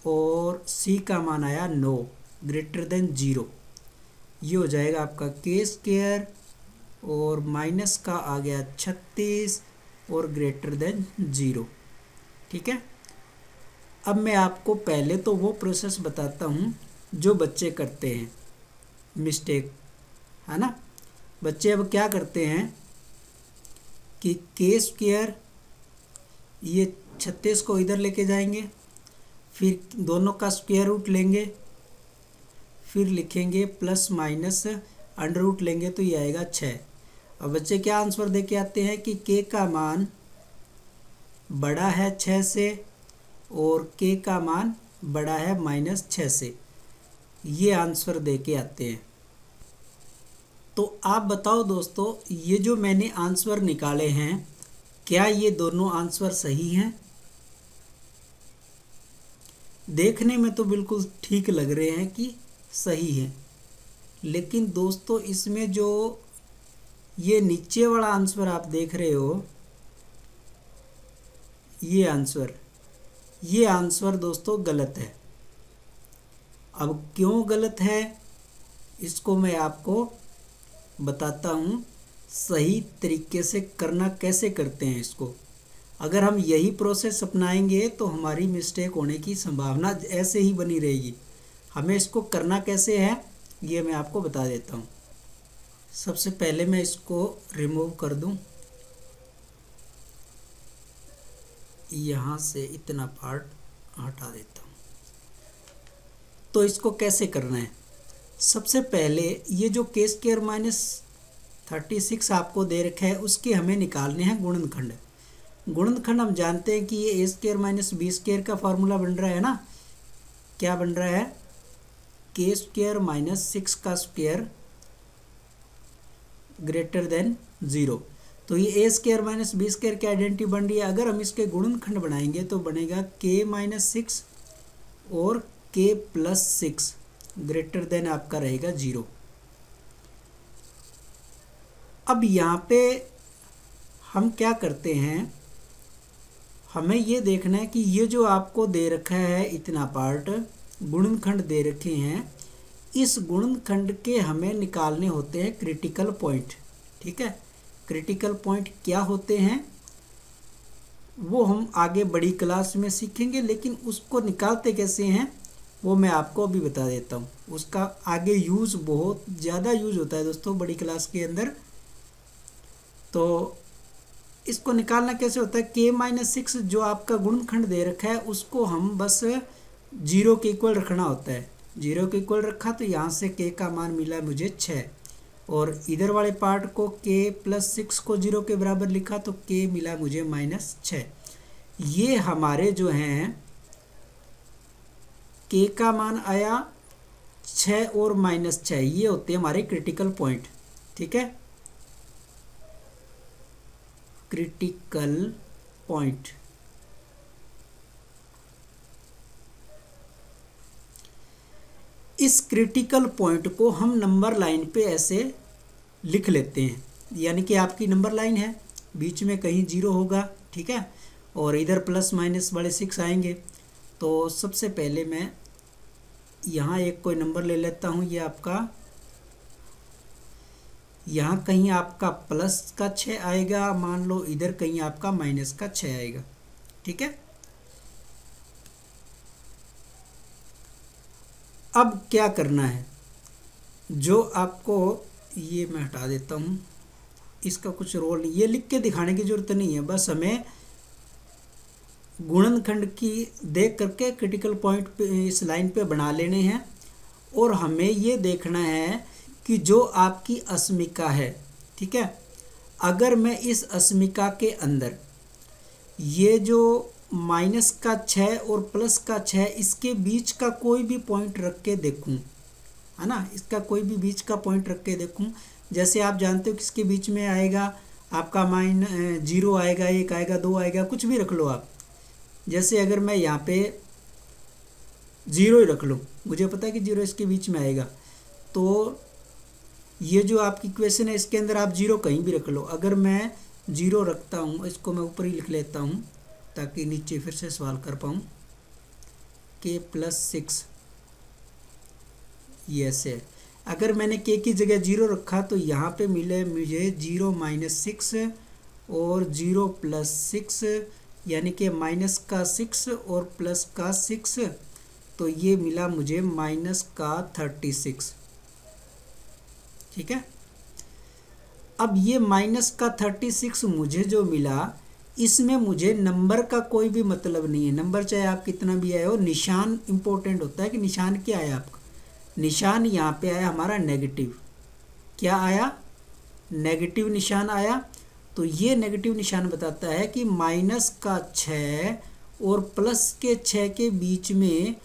और c का मान आया 9 ग्रेटर देन 0। ये हो जाएगा आपका k² और माइनस का आ गया 36 और ग्रेटर देन 0। ठीक है। अब मैं आपको पहले तो वो प्रोसेस बताता हूँ जो बच्चे करते हैं मिस्टेक, है ना। बच्चे अब क्या करते हैं कि k² ये 36 को इधर लेके जाएंगे, फिर दोनों का स्क्वायर रूट लेंगे, फिर लिखेंगे प्लस माइनस अंडर रूट लेंगे तो ये आएगा 6। अब बच्चे क्या आंसर दे के आते हैं कि k का मान बड़ा है 6 से और k का मान बड़ा है -6 से, ये आंसर दे के आते हैं। तो आप बताओ दोस्तों, ये जो मैंने आंसर निकाले हैं क्या ये दोनों आंसर सही हैं? देखने में तो बिल्कुल ठीक लग रहे हैं कि सही है, लेकिन दोस्तों इसमें जो ये नीचे वाला आंसर आप देख रहे हो, ये आंसर दोस्तों गलत है। अब क्यों गलत है इसको मैं आपको बताता हूँ, सही तरीके से करना कैसे करते हैं इसको। अगर हम यही प्रोसेस अपनाएंगे तो हमारी मिस्टेक होने की संभावना ऐसे ही बनी रहेगी। हमें इसको करना कैसे है ये मैं आपको बता देता हूँ। सबसे पहले मैं इसको रिमूव कर दूँ, यहाँ से इतना पार्ट हटा देता हूँ। तो इसको कैसे करना है, सबसे पहले ये जो k² माइनस 36 आपको दे रखा है उसके हमें निकालने हैं गुणनखंड। गुणनखंड हम जानते हैं कि ये a² माइनस b² का फॉर्मूला बन रहा है ना। क्या बन रहा है? k² माइनस 6 का स्क्वायर ग्रेटर देन 0। तो ये a² माइनस b² की आइडेंटिटी बन रही है। अगर हम इसके गुणनखंड बनाएंगे तो बनेगा k माइनस 6 और k प्लस 6 ग्रेटर देन आपका रहेगा 0। अब यहाँ पे हम क्या करते हैं, हमें ये देखना है कि ये जो आपको दे रखा है इतना पार्ट गुणनखंड दे रखे हैं, इस गुणनखंड के हमें निकालने होते हैं क्रिटिकल पॉइंट। ठीक है, क्रिटिकल पॉइंट क्या होते हैं वो हम आगे बड़ी क्लास में सीखेंगे, लेकिन उसको निकालते कैसे हैं वो मैं आपको अभी बता देता हूँ। उसका आगे यूज़ बहुत ज़्यादा यूज़ होता है दोस्तों बड़ी क्लास के अंदर। तो इसको निकालना कैसे होता है, k माइनस 6 जो आपका गुणनखंड दे रखा है उसको हम बस 0 के इक्वल रखना होता है। 0 के इक्वल रखा तो यहाँ से k का मान मिला मुझे 6, और इधर वाले पार्ट को k प्लस 6 को 0 के बराबर लिखा तो k मिला मुझे -6। ये हमारे जो हैं k का मान आया 6 और -6 ये होते हैं हमारे क्रिटिकल पॉइंट। ठीक है, क्रिटिकल पॉइंट। इस क्रिटिकल पॉइंट को हम नंबर लाइन पे ऐसे लिख लेते हैं, यानी कि आपकी नंबर लाइन है, बीच में कहीं 0 होगा। ठीक है, और इधर प्लस माइनस बड़े 6 आएंगे। तो सबसे पहले मैं यहाँ एक कोई नंबर ले लेता हूँ, ये आपका यहाँ कहीं आपका प्लस का 6 आएगा, मान लो इधर कहीं आपका माइनस का 6 आएगा। ठीक है, अब क्या करना है, जो आपको, ये मैं हटा देता हूँ, इसका कुछ रोल नहीं, ये लिख के दिखाने की ज़रूरत नहीं है, बस हमें गुणनखंड की देख करके क्रिटिकल पॉइंट पे इस लाइन पे बना लेने हैं। और हमें ये देखना है कि जो आपकी अस्मिका है, ठीक है, अगर मैं इस अस्मिका के अंदर ये जो माइनस का 6 और प्लस का 6 इसके बीच का कोई भी पॉइंट रख के देखूं, है ना, इसका कोई भी बीच का पॉइंट रख के देखूं, जैसे आप जानते हो किसके बीच में आएगा आपका 0 आएगा, 1 आएगा, 2 आएगा, कुछ भी रख लो आप। जैसे अगर मैं यहाँ पे 0 ही रख लूँ, मुझे पता है कि 0 इसके बीच में आएगा, तो ये जो आपकी इक्वेशन है इसके अंदर आप 0 कहीं भी रख लो। अगर मैं 0 रखता हूँ, इसको मैं ऊपर ही लिख लेता हूँ ताकि नीचे फिर से सवाल कर पाऊँ, k + 6 ये ऐसे है। अगर मैंने k की जगह 0 रखा तो यहाँ पे मिले मुझे 0 - 6 और 0 + 6, यानी कि माइनस का 6 और प्लस का 6, तो ये मिला मुझे माइनस का 36। ठीक है, अब ये माइनस का 36 मुझे जो मिला, इसमें मुझे नंबर का कोई भी मतलब नहीं है। नंबर चाहे आप कितना भी आए हो, निशान इम्पोर्टेंट होता है कि निशान क्या आया आपका। निशान यहाँ पे आया हमारा नेगेटिव। क्या आया? नेगेटिव निशान आया। तो ये नेगेटिव निशान बताता है कि माइनस का 6 और प्लस के 6 के बीच में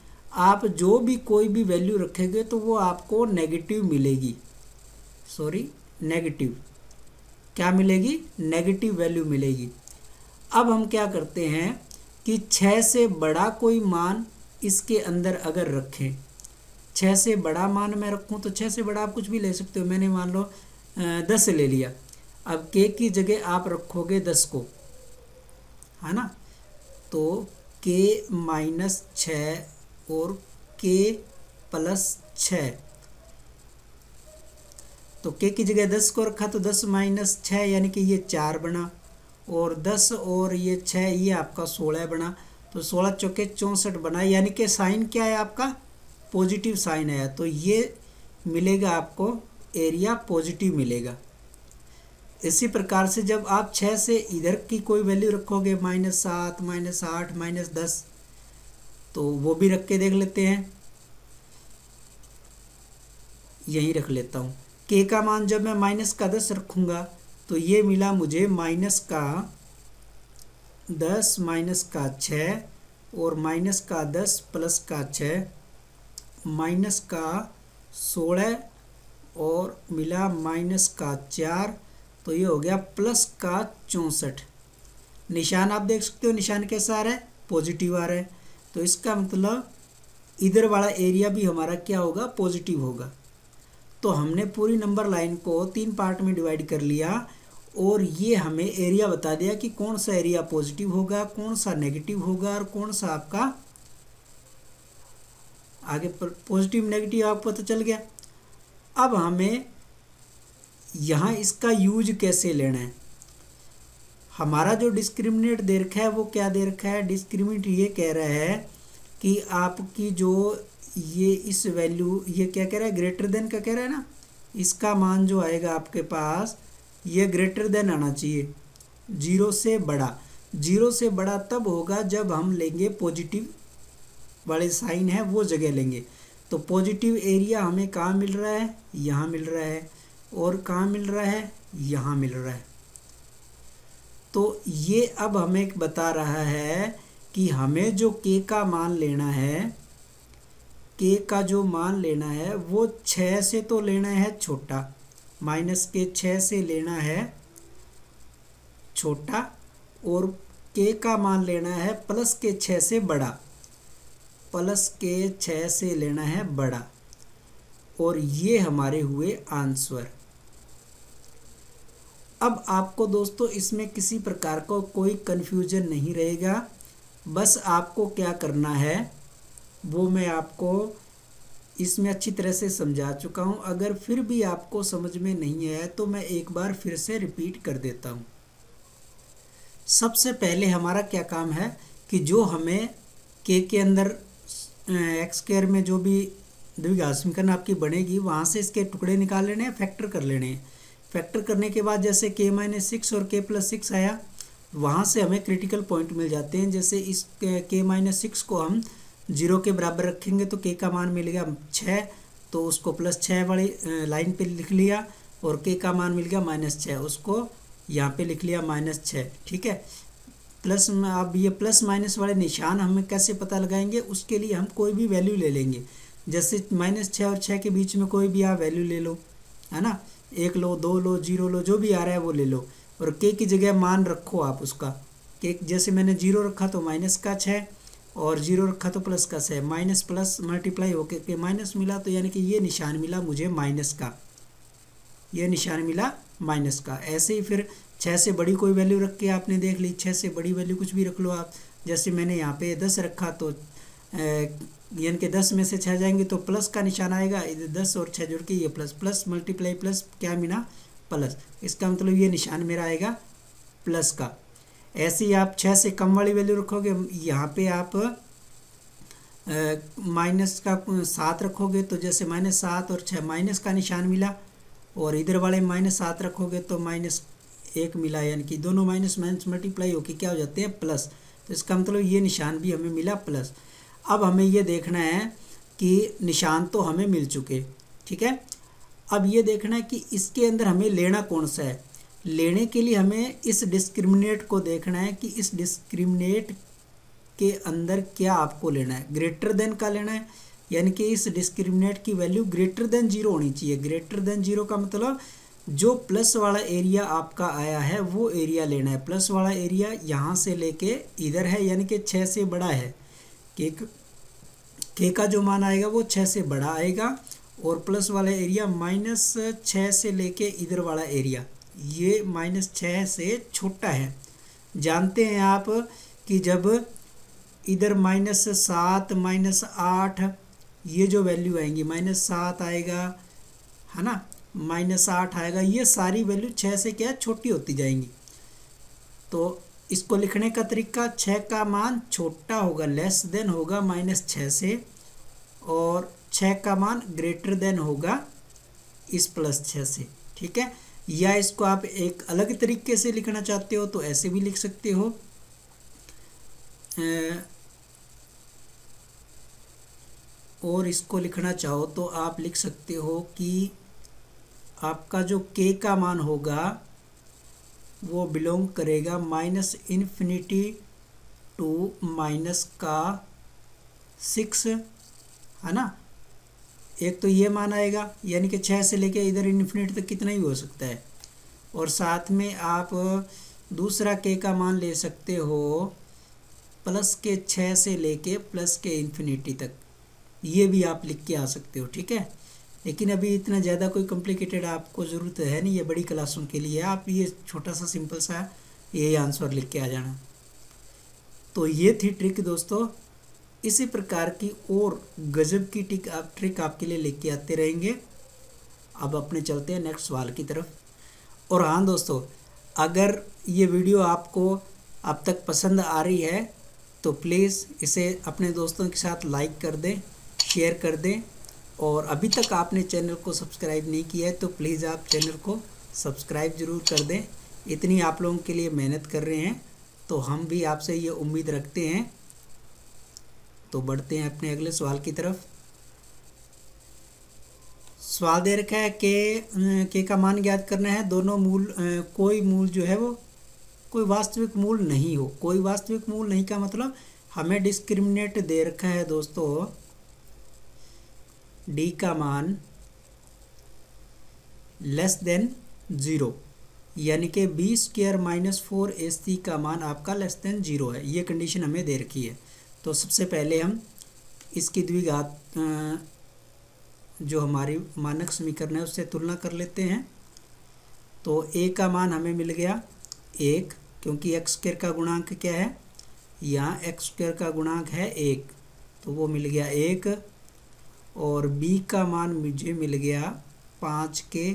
आप जो भी कोई भी वैल्यू रखेंगे तो वो आपको नेगेटिव मिलेगी। सॉरी, नेगेटिव क्या मिलेगी? नेगेटिव वैल्यू मिलेगी। अब हम क्या करते हैं कि 6 से बड़ा कोई मान इसके अंदर अगर रखें, 6 से बड़ा मान मैं रखूं तो 6 से बड़ा आप कुछ भी ले सकते हो। मैंने मान लो 10 ले लिया। अब k की जगह आप रखोगे 10 को, है ना, तो k - 6 और k + 6, तो k की जगह 10 को रखा तो 10 - 6 यानी कि ये 4 बना, और 10 और ये 6 ये आपका 16 बना, तो 16 चौके 64 बना, यानी कि साइन क्या है आपका? पॉजिटिव साइन आया। तो ये मिलेगा आपको एरिया पॉजिटिव मिलेगा। इसी प्रकार से जब आप 6 से इधर की कोई वैल्यू रखोगे, -7, -8, -10, तो वो भी रख के देख लेते हैं। यही रख लेता हूँ। k का मान जब मैं माइनस का 10 रखूँगा तो ये मिला मुझे -10 -6 और -10 + का 6 -16 और मिला -4, तो ये हो गया +64। निशान आप देख सकते हो, निशान कैसा आ रहा है? पॉजिटिव आ रहा है। तो इसका मतलब इधर वाला एरिया भी हमारा क्या होगा? पॉजिटिव होगा। तो हमने पूरी नंबर लाइन को 3 पार्ट में डिवाइड कर लिया और ये हमें एरिया बता दिया कि कौन सा एरिया पॉजिटिव होगा, कौन सा नेगेटिव होगा और कौन सा आपका आगे पॉजिटिव नेगेटिव आपको पता चल गया। अब हमें यहाँ इसका यूज कैसे लेना है। हमारा जो डिस्क्रिमिनेंट दे रखा है वो क्या दे रखा है? डिस्क्रिमिनेंट ये कह रहा है कि आपकी जो ये इस वैल्यू, ये क्या कह रहा है? ग्रेटर देन का कह रहा है ना, इसका मान जो आएगा आपके पास ये ग्रेटर देन आना चाहिए, 0 से बड़ा। 0 से बड़ा तब होगा जब हम लेंगे पॉजिटिव वाले साइन है वो जगह लेंगे। तो पॉजिटिव एरिया हमें कहाँ मिल रहा है? यहाँ मिल रहा है। और कहाँ मिल रहा है? यहाँ मिल रहा है। तो ये अब हमें बता रहा है कि हमें जो k का मान लेना है, k के का जो मान लेना है वो 6 से तो लेना है छोटा, माइनस के 6 से लेना है छोटा, और के का मान लेना है प्लस के 6 से बड़ा, प्लस के 6 से लेना है बड़ा। और ये हमारे हुए आंसर। अब आपको दोस्तों इसमें किसी प्रकार का कोई कन्फ्यूजन नहीं रहेगा। बस आपको क्या करना है वो मैं आपको इसमें अच्छी तरह से समझा चुका हूँ। अगर फिर भी आपको समझ में नहीं आया तो मैं एक बार फिर से रिपीट कर देता हूँ। सबसे पहले हमारा क्या काम है कि जो हमें के अंदर एक्स स्क्वायर में जो भी द्विघात समीकरण आपकी बनेगी वहाँ से इसके टुकड़े निकाल लेने हैं, फैक्टर कर लेने हैं। फैक्टर करने के बाद जैसे k-6 और k+6 आया, वहाँ से हमें क्रिटिकल पॉइंट मिल जाते हैं। जैसे इस k-6 को हम 0 के बराबर रखेंगे तो k का मान मिलेगा 6, तो उसको +6 वाली लाइन पे लिख लिया, और k का मान मिल गया -6, उसको यहाँ पे लिख लिया -6। ठीक है, प्लस में अब ये प्लस माइनस वाले निशान हमें कैसे पता लगाएंगे, उसके लिए हम कोई भी वैल्यू ले लेंगे। जैसे -6 और 6 के बीच में कोई भी आप वैल्यू ले लो, है ना, 1 लो, 2 लो, 0 लो, जो भी आ रहा है वो ले लो, और के की जगह मान रखो आप उसका। के जैसे मैंने 0 रखा तो -6, और 0 रखा तो +6, माइनस प्लस मल्टीप्लाई होके के माइनस मिला, तो यानी कि ये निशान मिला मुझे माइनस का, ये निशान मिला माइनस का। ऐसे ही फिर 6 से बड़ी कोई वैल्यू रख के आपने देख ली, 6 से बड़ी वैल्यू कुछ भी रख लो आप। जैसे मैंने यहाँ पे 10 रखा तो यानी कि 10 में से 6 जाएंगे तो प्लस का निशान आएगा, इधर 10 और 6 जोड़ के ये प्लस मल्टीप्लाई प्लस क्या मिला प्लस, इसका मतलब ये निशान मेरा आएगा प्लस का। ऐसे ही आप 6 से कम वाली वैल्यू रखोगे, यहाँ पे आप माइनस का 7 रखोगे तो जैसे -7 और 6 माइनस का निशान मिला, और इधर वाले -7 रखोगे तो -1 मिला, यानी कि दोनों माइनस माइनस मल्टीप्लाई होके क्या हो जाते हैं प्लस, तो इसका मतलब ये निशान भी हमें मिला प्लस। अब हमें ये देखना है कि निशान तो हमें मिल चुके, ठीक है। अब ये देखना है कि इसके अंदर हमें लेना कौन सा है। लेने के लिए हमें इस डिस्क्रिमिनेट को देखना है कि इस डिस्क्रिमिनेट के अंदर क्या आपको लेना है। ग्रेटर देन का लेना है, यानी कि इस डिस्क्रिमिनेट की वैल्यू ग्रेटर देन 0 होनी चाहिए। ग्रेटर देन 0 का मतलब जो प्लस वाला एरिया आपका आया है वो एरिया लेना है। प्लस वाला एरिया यहाँ से लेके इधर है, यानी कि 6 से बड़ा है। के का जो मान आएगा वो 6 से बड़ा आएगा, और प्लस वाला एरिया -6 से लेके इधर वाला एरिया ये -6 से छोटा है। जानते हैं आप कि जब इधर -7 -8 ये जो वैल्यू आएंगी, -7 आएगा, है ना, -8 आएगा, ये सारी वैल्यू 6 से क्या छोटी होती जाएंगी। तो इसको लिखने का तरीका, 6 का मान छोटा होगा, लेस देन होगा -6 से, और 6 का मान ग्रेटर देन होगा इस +6 से। ठीक है, या इसको आप एक अलग तरीके से लिखना चाहते हो तो ऐसे भी लिख सकते हो। और इसको लिखना चाहो तो आप लिख सकते हो कि आपका जो के का मान होगा वो बिलोंग करेगा -∞ टू -6, है ना। एक तो ये मान आएगा, यानी कि 6 से लेके इधर इन्फिनिटी तक कितना ही हो सकता है, और साथ में आप दूसरा के का मान ले सकते हो +6 से लेके +∞ तक, ये भी आप लिख के आ सकते हो। ठीक है, लेकिन अभी इतना ज़्यादा कोई कॉम्प्लिकेटेड आपको ज़रूरत है नहीं, ये बड़ी क्लासों के लिए। आप ये छोटा सा सिंपल सा ये आंसर लिख के आ जाना। तो ये थी ट्रिक दोस्तों। इसी प्रकार की और गजब की ट्रिक आपके लिए लेके आते रहेंगे। अब अपने चलते हैं नेक्स्ट सवाल की तरफ। और हाँ दोस्तों, अगर ये वीडियो आपको अब तक पसंद आ रही है तो प्लीज़ इसे अपने दोस्तों के साथ लाइक कर दें, शेयर कर दें, और अभी तक आपने चैनल को सब्सक्राइब नहीं किया है तो प्लीज़ आप चैनल को सब्सक्राइब ज़रूर कर दें। इतनी आप लोगों के लिए मेहनत कर रहे हैं तो हम भी आपसे ये उम्मीद रखते हैं। तो बढ़ते हैं अपने अगले सवाल की तरफ। सवाल दे रखा है के का मान ज्ञात करना है। दोनों मूल कोई मूल जो है वो कोई वास्तविक मूल नहीं हो। कोई वास्तविक मूल नहीं का मतलब हमें डिस्क्रिमिनेट दे रखा है दोस्तों डी का मान लेस देन 0, यानी कि बी स्क्वायर माइनस 4ac का मान आपका लेस देन 0 है। ये कंडीशन हमें दे रखी है। तो सबसे पहले हम इसकी द्विघात जो हमारी मानक समीकरण है उससे तुलना कर लेते हैं। तो a का मान हमें मिल गया 1, क्योंकि एक्स स्क्वायर का गुणांक क्या है, यहाँ एक्स स्क्वायर का गुणांक है 1, तो वो मिल गया 1। और b का मान मुझे मिल गया 5k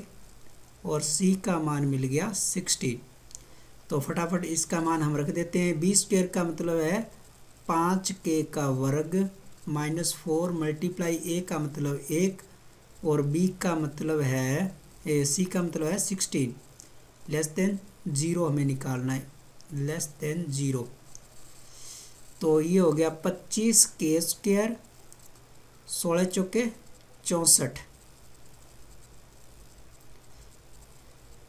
और c का मान मिल गया 16। तो फटाफट इसका मान हम रख देते हैं। बी स्क्वायर का मतलब है 5k का वर्ग माइनस 4 मल्टीप्लाई a का मतलब 1 और b का मतलब है c का मतलब है 16। लेस देन 0 हमें निकालना है, लेस देन 0। तो ये हो गया 25k स्क्वायर, 16 चौके 64।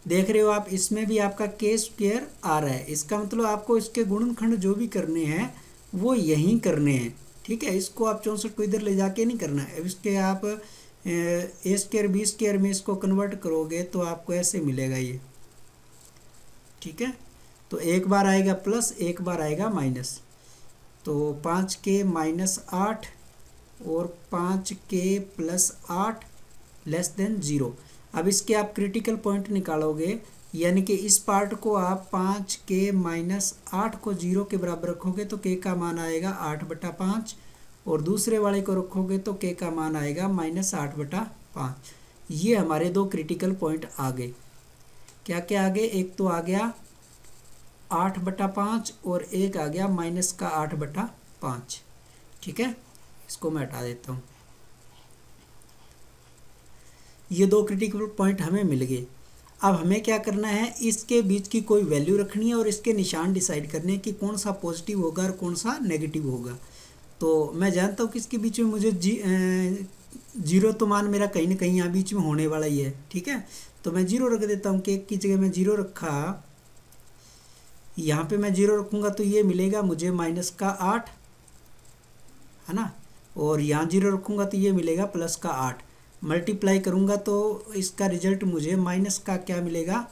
देख रहे हो आप, इसमें भी आपका k स्क्वायर आ रहा है। इसका मतलब आपको इसके गुणनखंड जो भी करने हैं वो यहीं करने हैं, ठीक है। इसको आप 64 को इधर ले जाके नहीं करना है। अब इसके आप ए स्क्वायर बी स्क्वायर में इसको कन्वर्ट करोगे तो आपको ऐसे मिलेगा ये, ठीक है। तो एक बार आएगा प्लस, एक बार आएगा माइनस। तो 5k माइनस 8 और 5k प्लस 8 लेस देन 0। अब इसके आप क्रिटिकल पॉइंट निकालोगे, यानी कि इस पार्ट को आप 5k माइनस 8 को 0 के बराबर रखोगे तो k का मान आएगा 8/5, और दूसरे वाले को रखोगे तो k का मान आएगा माइनस 8/5। ये हमारे दो क्रिटिकल पॉइंट आ गए। क्या क्या आ गए, एक तो आ गया 8/5 और एक आ गया माइनस का 8/5, ठीक है। इसको मैं हटा देता हूँ। ये दो क्रिटिकल पॉइंट हमें मिल गए। अब हमें क्या करना है, इसके बीच की कोई वैल्यू रखनी है और इसके निशान डिसाइड करने हैं कि कौन सा पॉजिटिव होगा और कौन सा नेगेटिव होगा। तो मैं जानता हूँ कि इसके बीच में मुझे 0 तो मान मेरा कहीं ना कहीं यहाँ बीच में होने वाला ही है, ठीक है। तो मैं 0 रख देता हूँ। केक की जगह मैं 0 रखा, यहाँ पे मैं 0 रखूँगा तो ये मिलेगा मुझे माइनस का 8, है ना। और यहाँ 0 रखूँगा तो ये मिलेगा प्लस का 8। मल्टीप्लाई करूँगा तो इसका रिजल्ट मुझे माइनस का क्या मिलेगा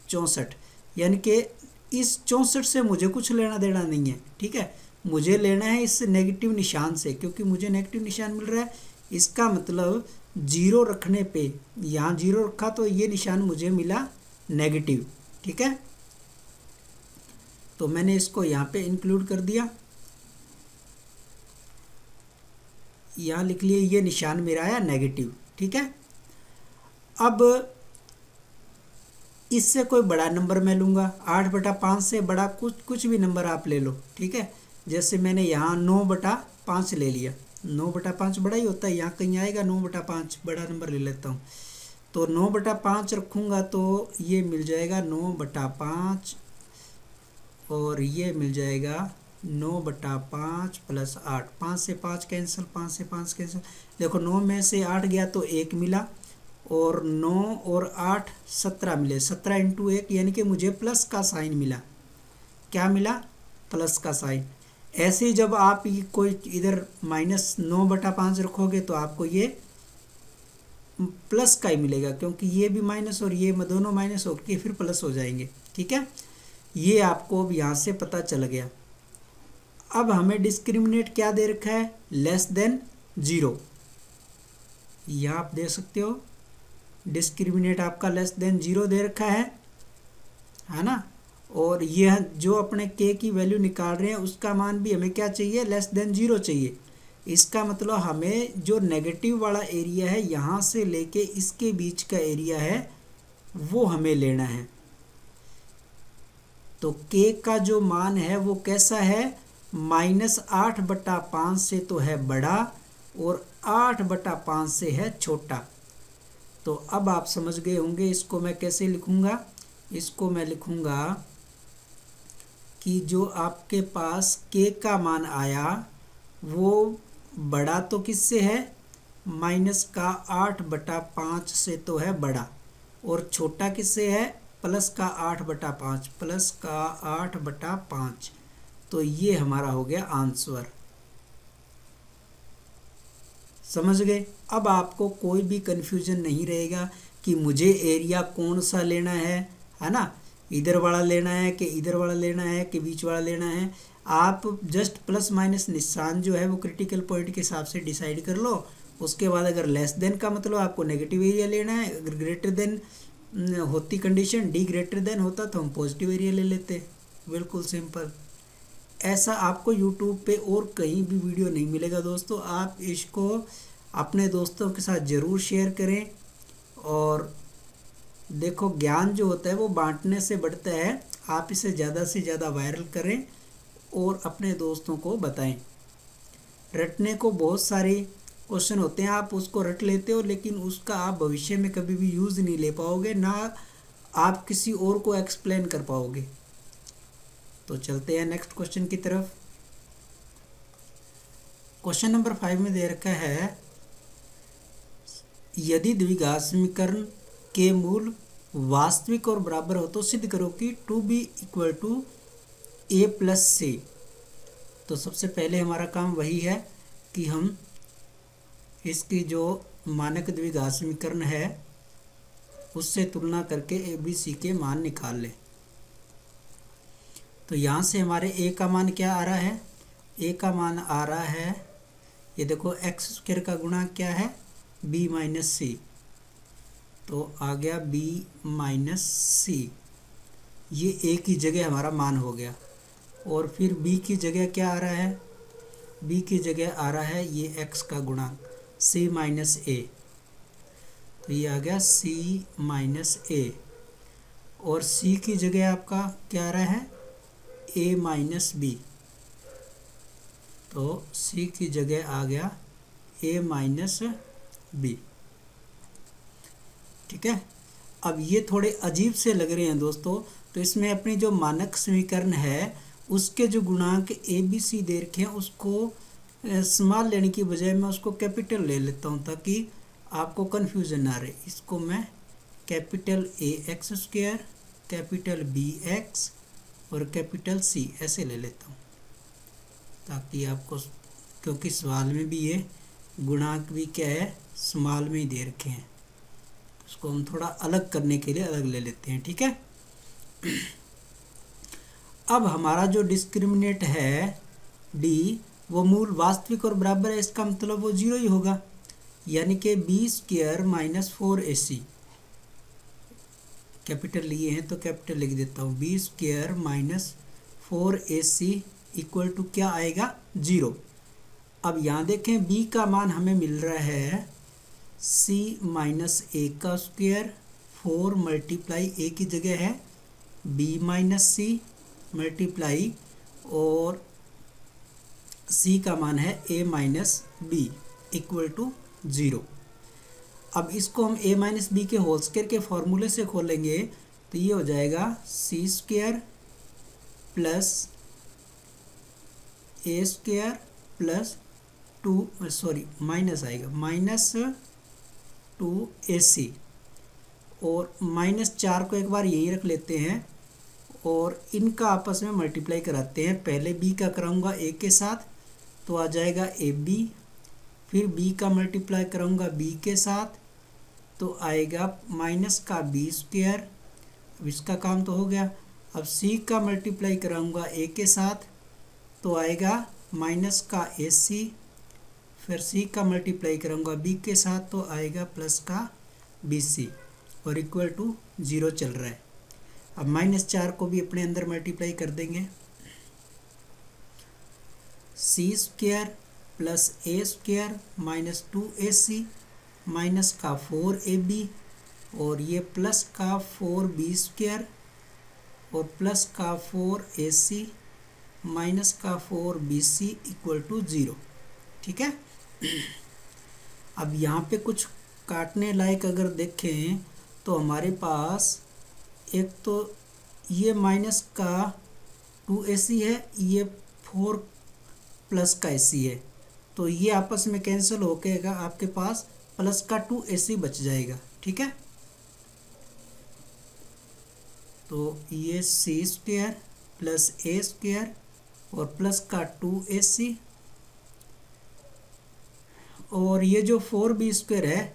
64। यानी कि इस 64 से मुझे कुछ लेना देना नहीं है, ठीक है। मुझे लेना है इस नेगेटिव निशान से, क्योंकि मुझे नेगेटिव निशान मिल रहा है। इसका मतलब 0 रखने पे, यहाँ 0 रखा तो ये निशान मुझे मिला नेगेटिव, ठीक है। तो मैंने इसको यहाँ पे इंक्लूड कर दिया, यहाँ लिख लिए ये निशान मेरा आया नेगेटिव, ठीक है। अब इससे कोई बड़ा नंबर मैं लूँगा, 8/5 से बड़ा कुछ भी नंबर आप ले लो, ठीक है। जैसे मैंने यहाँ 9/5 ले लिया, 9/5 बड़ा ही होता है, यहाँ कहीं आएगा 9/5, बड़ा नंबर ले लेता हूँ। तो 9/5 रखूँगा तो ये मिल जाएगा 9/5 और ये मिल जाएगा 9/5 प्लस 8। 5 से 5 कैंसिल, 5 से 5 कैंसिल। देखो 9 में से 8 गया तो 1 मिला, और 9 और 8 17 मिले, 17 इंटू 1 यानी कि मुझे प्लस का साइन मिला। क्या मिला, प्लस का साइन। ऐसे ही जब आप कोई इधर माइनस 9/5 रखोगे तो आपको ये प्लस का ही मिलेगा, क्योंकि ये भी माइनस और ये दोनों माइनस होकर फिर प्लस हो जाएंगे, ठीक है। ये आपको अब यहाँ से पता चल गया। अब हमें डिस्क्रिमिनेट क्या दे रखा है, लेस देन 0। यहाँ आप देख सकते हो डिस्क्रिमिनेट आपका लेस देन 0 दे रखा है ना। और यह जो अपने k की वैल्यू निकाल रहे हैं उसका मान भी हमें क्या चाहिए, लेस देन 0 चाहिए। इसका मतलब हमें जो नेगेटिव वाला एरिया है यहाँ से लेके इसके बीच का एरिया है वो हमें लेना है। तो k का जो मान है वो कैसा है, -8/5 से तो है बड़ा और 8/5 से है छोटा। तो अब आप समझ गए होंगे इसको मैं कैसे लिखूँगा। इसको मैं लिखूँगा कि जो आपके पास k का मान आया वो बड़ा तो किससे है, -8/5 से तो है बड़ा, और छोटा किससे है, +8/5, +8/5। तो ये हमारा हो गया आंसर। समझ गए। अब आपको कोई भी कन्फ्यूजन नहीं रहेगा कि मुझे एरिया कौन सा लेना है ना, इधर वाला लेना है कि इधर वाला लेना है कि बीच वाला लेना है। आप जस्ट प्लस माइनस निशान जो है वो क्रिटिकल पॉइंट के हिसाब से डिसाइड कर लो। उसके बाद अगर लेस देन का मतलब आपको नेगेटिव एरिया लेना है, अगर ग्रेटर देन होती कंडीशन, डी ग्रेटर देन होता तो हम पॉजिटिव एरिया ले लेते। बिल्कुल सिंपल। ऐसा आपको यूट्यूब पे और कहीं भी वीडियो नहीं मिलेगा दोस्तों। आप इसको अपने दोस्तों के साथ ज़रूर शेयर करें। और देखो, ज्ञान जो होता है वो बांटने से बढ़ता है। आप इसे ज़्यादा से ज़्यादा वायरल करें और अपने दोस्तों को बताएं। रटने को बहुत सारे क्वेश्चन होते हैं, आप उसको रट लेते हो, लेकिन उसका आप भविष्य में कभी भी यूज़ नहीं ले पाओगे, ना आप किसी और को एक्सप्लेन कर पाओगे। तो चलते हैं नेक्स्ट क्वेश्चन की तरफ। क्वेश्चन नंबर 5 में दे रखा है, यदि द्विघात समीकरण के मूल वास्तविक और बराबर हो तो सिद्ध करो कि 2b equal to a plus c। तो सबसे पहले हमारा काम वही है कि हम इसकी जो मानक द्विघात समीकरण है उससे तुलना करके ए बी सी के मान निकाल लें। तो यहाँ से हमारे a का मान क्या आ रहा है? a का मान आ रहा है, ये देखो एक्स स्क्वायर का गुणा क्या है? b माइनस सी। तो आ गया b माइनस सी, ये a की जगह हमारा मान हो गया। और फिर b की जगह क्या आ रहा है? b की जगह आ रहा है ये x का गुणांक c माइनस a। तो ये आ गया c माइनस a। और c की जगह आपका क्या आ रहा है? a minus b। तो c की जगह आ गया a माइनस b। ठीक है। अब ये थोड़े अजीब से लग रहे हैं दोस्तों, तो इसमें अपनी जो मानक समीकरण है उसके जो गुणांक ए बी सी दे रखे हैं उसको स्मॉल लेने की बजाय मैं उसको कैपिटल ले लेता हूँ ताकि आपको कन्फ्यूज़न ना रहे। इसको मैं capital A X square, capital B X और कैपिटल सी ऐसे ले लेता हूँ ताकि आपको, क्योंकि सवाल में भी ये गुणांक भी क्या है, स्मॉल में ही दे रखे हैं, उसको हम थोड़ा अलग करने के लिए अलग ले लेते हैं। ठीक है। अब हमारा जो डिस्क्रिमिनेंट है डी वो मूल वास्तविक और बराबर है, इसका मतलब वो 0 ही होगा, यानी कि B square minus 4ac। Capital लिए हैं तो कैपिटल लिख देता हूँ, B square minus 4ac equal to क्या आएगा? 0। अब यहाँ देखें b का मान हमें मिल रहा है c माइनस a का स्क्वायर, 4 मल्टीप्लाई a की जगह है b माइनस c मल्टीप्लाई, और c का मान है a minus b equal to 0। अब इसको हम a माइनस बी के होल स्क्वायर के फॉर्मूले से खोलेंगे तो ये हो जाएगा c square plus a square plus minus आएगा माइनस 2ac, और माइनस 4 को एक बार यहीं रख लेते हैं और इनका आपस में मल्टीप्लाई कराते हैं। पहले b का कराऊंगा a के साथ तो आ जाएगा ab, फिर b का मल्टीप्लाई कराऊंगा b के साथ तो आएगा माइनस का b स्क्वायर। अब इसका काम तो हो गया। अब c का मल्टीप्लाई कराऊंगा a के साथ तो आएगा माइनस का ac, फिर c का मल्टीप्लाई करूँगा b के साथ तो आएगा प्लस का bc, और इक्वल टू 0 चल रहा है। अब माइनस 4 को भी अपने अंदर मल्टीप्लाई कर देंगे, c square plus a square minus 2ac minus का 4ab, और ये प्लस का 4b स्क्वायर और प्लस का 4ac माइनस का 4bc इक्वल टू 0। ठीक है। अब यहाँ पे कुछ काटने लायक अगर देखें तो हमारे पास एक तो ये माइनस का 2ac है, ये 4 प्लस का ac है, तो ये आपस में कैंसिल होकर आपके पास प्लस का 2ac बच जाएगा। ठीक है। तो ये c square plus a square और प्लस का 2ac और ये जो 4b² है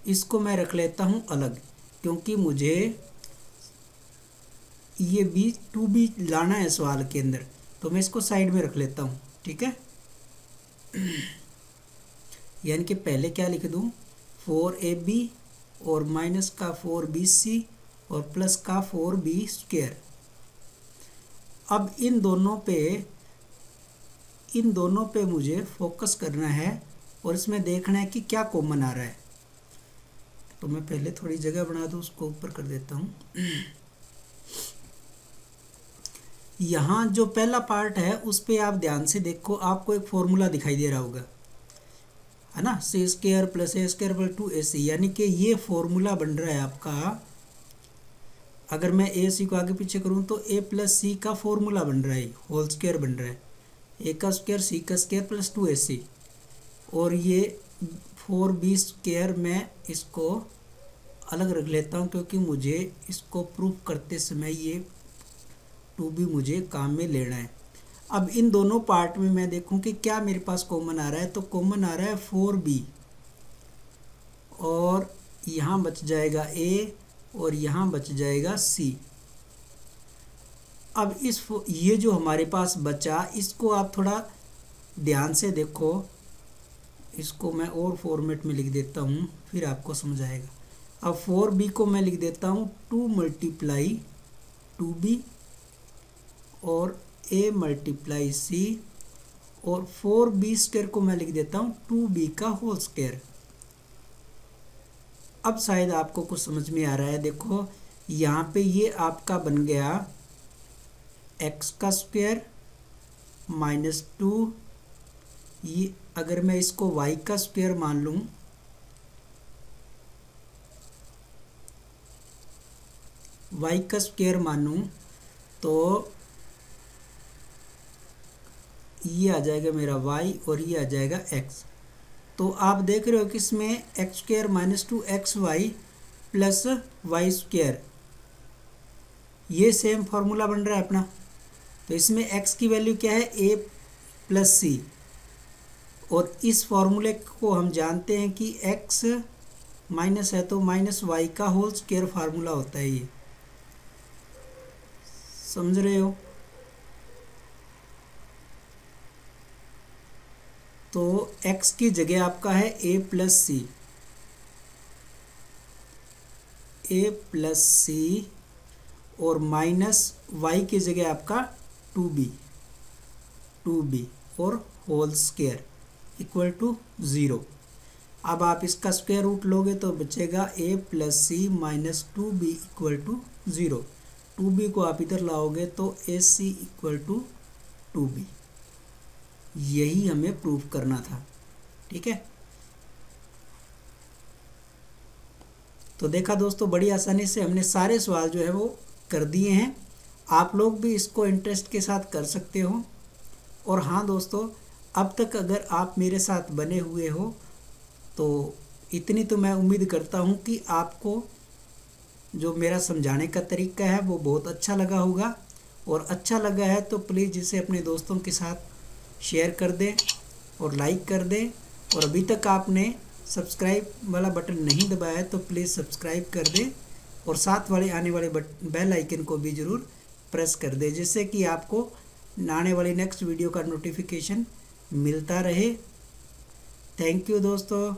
इसको मैं रख लेता हूँ अलग, क्योंकि मुझे ये 2b लाना है सवाल के अंदर, तो मैं इसको साइड में रख लेता हूँ। ठीक है, यानी कि पहले क्या लिख दूँ, 4ab और माइनस का 4bc और प्लस का 4b²। अब इन दोनों पे मुझे फोकस करना है और इसमें देखना है कि क्या कॉमन आ रहा है। तो मैं पहले थोड़ी जगह बना दूँ, उसको ऊपर कर देता हूँ। यहाँ जो पहला पार्ट है उस पे आप ध्यान से देखो, आपको एक फॉर्मूला दिखाई दे रहा होगा, है ना, c² + a² + 2ac, यानी कि ये फॉर्मूला बन रहा है आपका। अगर मैं ac को आगे पीछे करूँ तो a + c का फॉर्मूला बन रहा है, होल स्क्वायर बन रहा है, a² c² + 2ac। और ये 4b² मैं इसको अलग रख लेता हूँ, क्योंकि मुझे इसको प्रूफ करते समय ये 2b मुझे काम में लेना है। अब इन दोनों पार्ट में मैं देखूं कि क्या मेरे पास कॉमन आ रहा है, तो कॉमन आ रहा है 4b, और यहाँ बच जाएगा a और यहाँ बच जाएगा c। अब ये जो हमारे पास बचा, इसको आप थोड़ा ध्यान से देखो, इसको मैं और फॉर्मेट में लिख देता हूँ, फिर आपको समझ आएगा। अब 4b को मैं लिख देता हूँ 2 × 2b और a × c, और 4b² को मैं लिख देता हूँ 2b का होल स्क्वायर। अब शायद आपको कुछ समझ में आ रहा है। देखो यहाँ पे ये आपका बन गया x² - 2, ये अगर मैं इसको y² मान लूँ, y² मानूँ, तो ये आ जाएगा मेरा y और ये आ जाएगा x। तो आप देख रहे हो कि इसमें x² - 2xy + y², ये सेम फार्मूला बन रहा है अपना। तो इसमें x की वैल्यू क्या है, a + c, और इस फॉर्मूले को हम जानते हैं कि x माइनस है तो -y का होल स्क्वायर फार्मूला होता है। ये समझ रहे हो? तो x की जगह आपका है a + c और -y की जगह आपका 2b और होल स्क्वायर = 0। अब आप इसका स्क्वायर रूट लोगे तो बचेगा a + c - 2b = 0। 2b को आप इधर लाओगे तो ac = 2b। यही हमें प्रूफ करना था। ठीक है, तो देखा दोस्तों, बड़ी आसानी से हमने सारे सवाल जो है वो कर दिए हैं। आप लोग भी इसको इंटरेस्ट के साथ कर सकते हो। और हाँ दोस्तों, अब तक अगर आप मेरे साथ बने हुए हो तो इतनी तो मैं उम्मीद करता हूँ कि आपको जो मेरा समझाने का तरीका है वो बहुत अच्छा लगा होगा। और अच्छा लगा है तो प्लीज़ इसे अपने दोस्तों के साथ शेयर कर दें और लाइक कर दें। और अभी तक आपने सब्सक्राइब वाला बटन नहीं दबाया है तो प्लीज़ सब्सक्राइब कर दें, और साथ वाले आने वाले बेल आइकन को भी ज़रूर प्रेस कर दें, जिससे कि आपको आने वाली नेक्स्ट वीडियो का नोटिफिकेशन मिलता रहे। थैंक यू दोस्तों।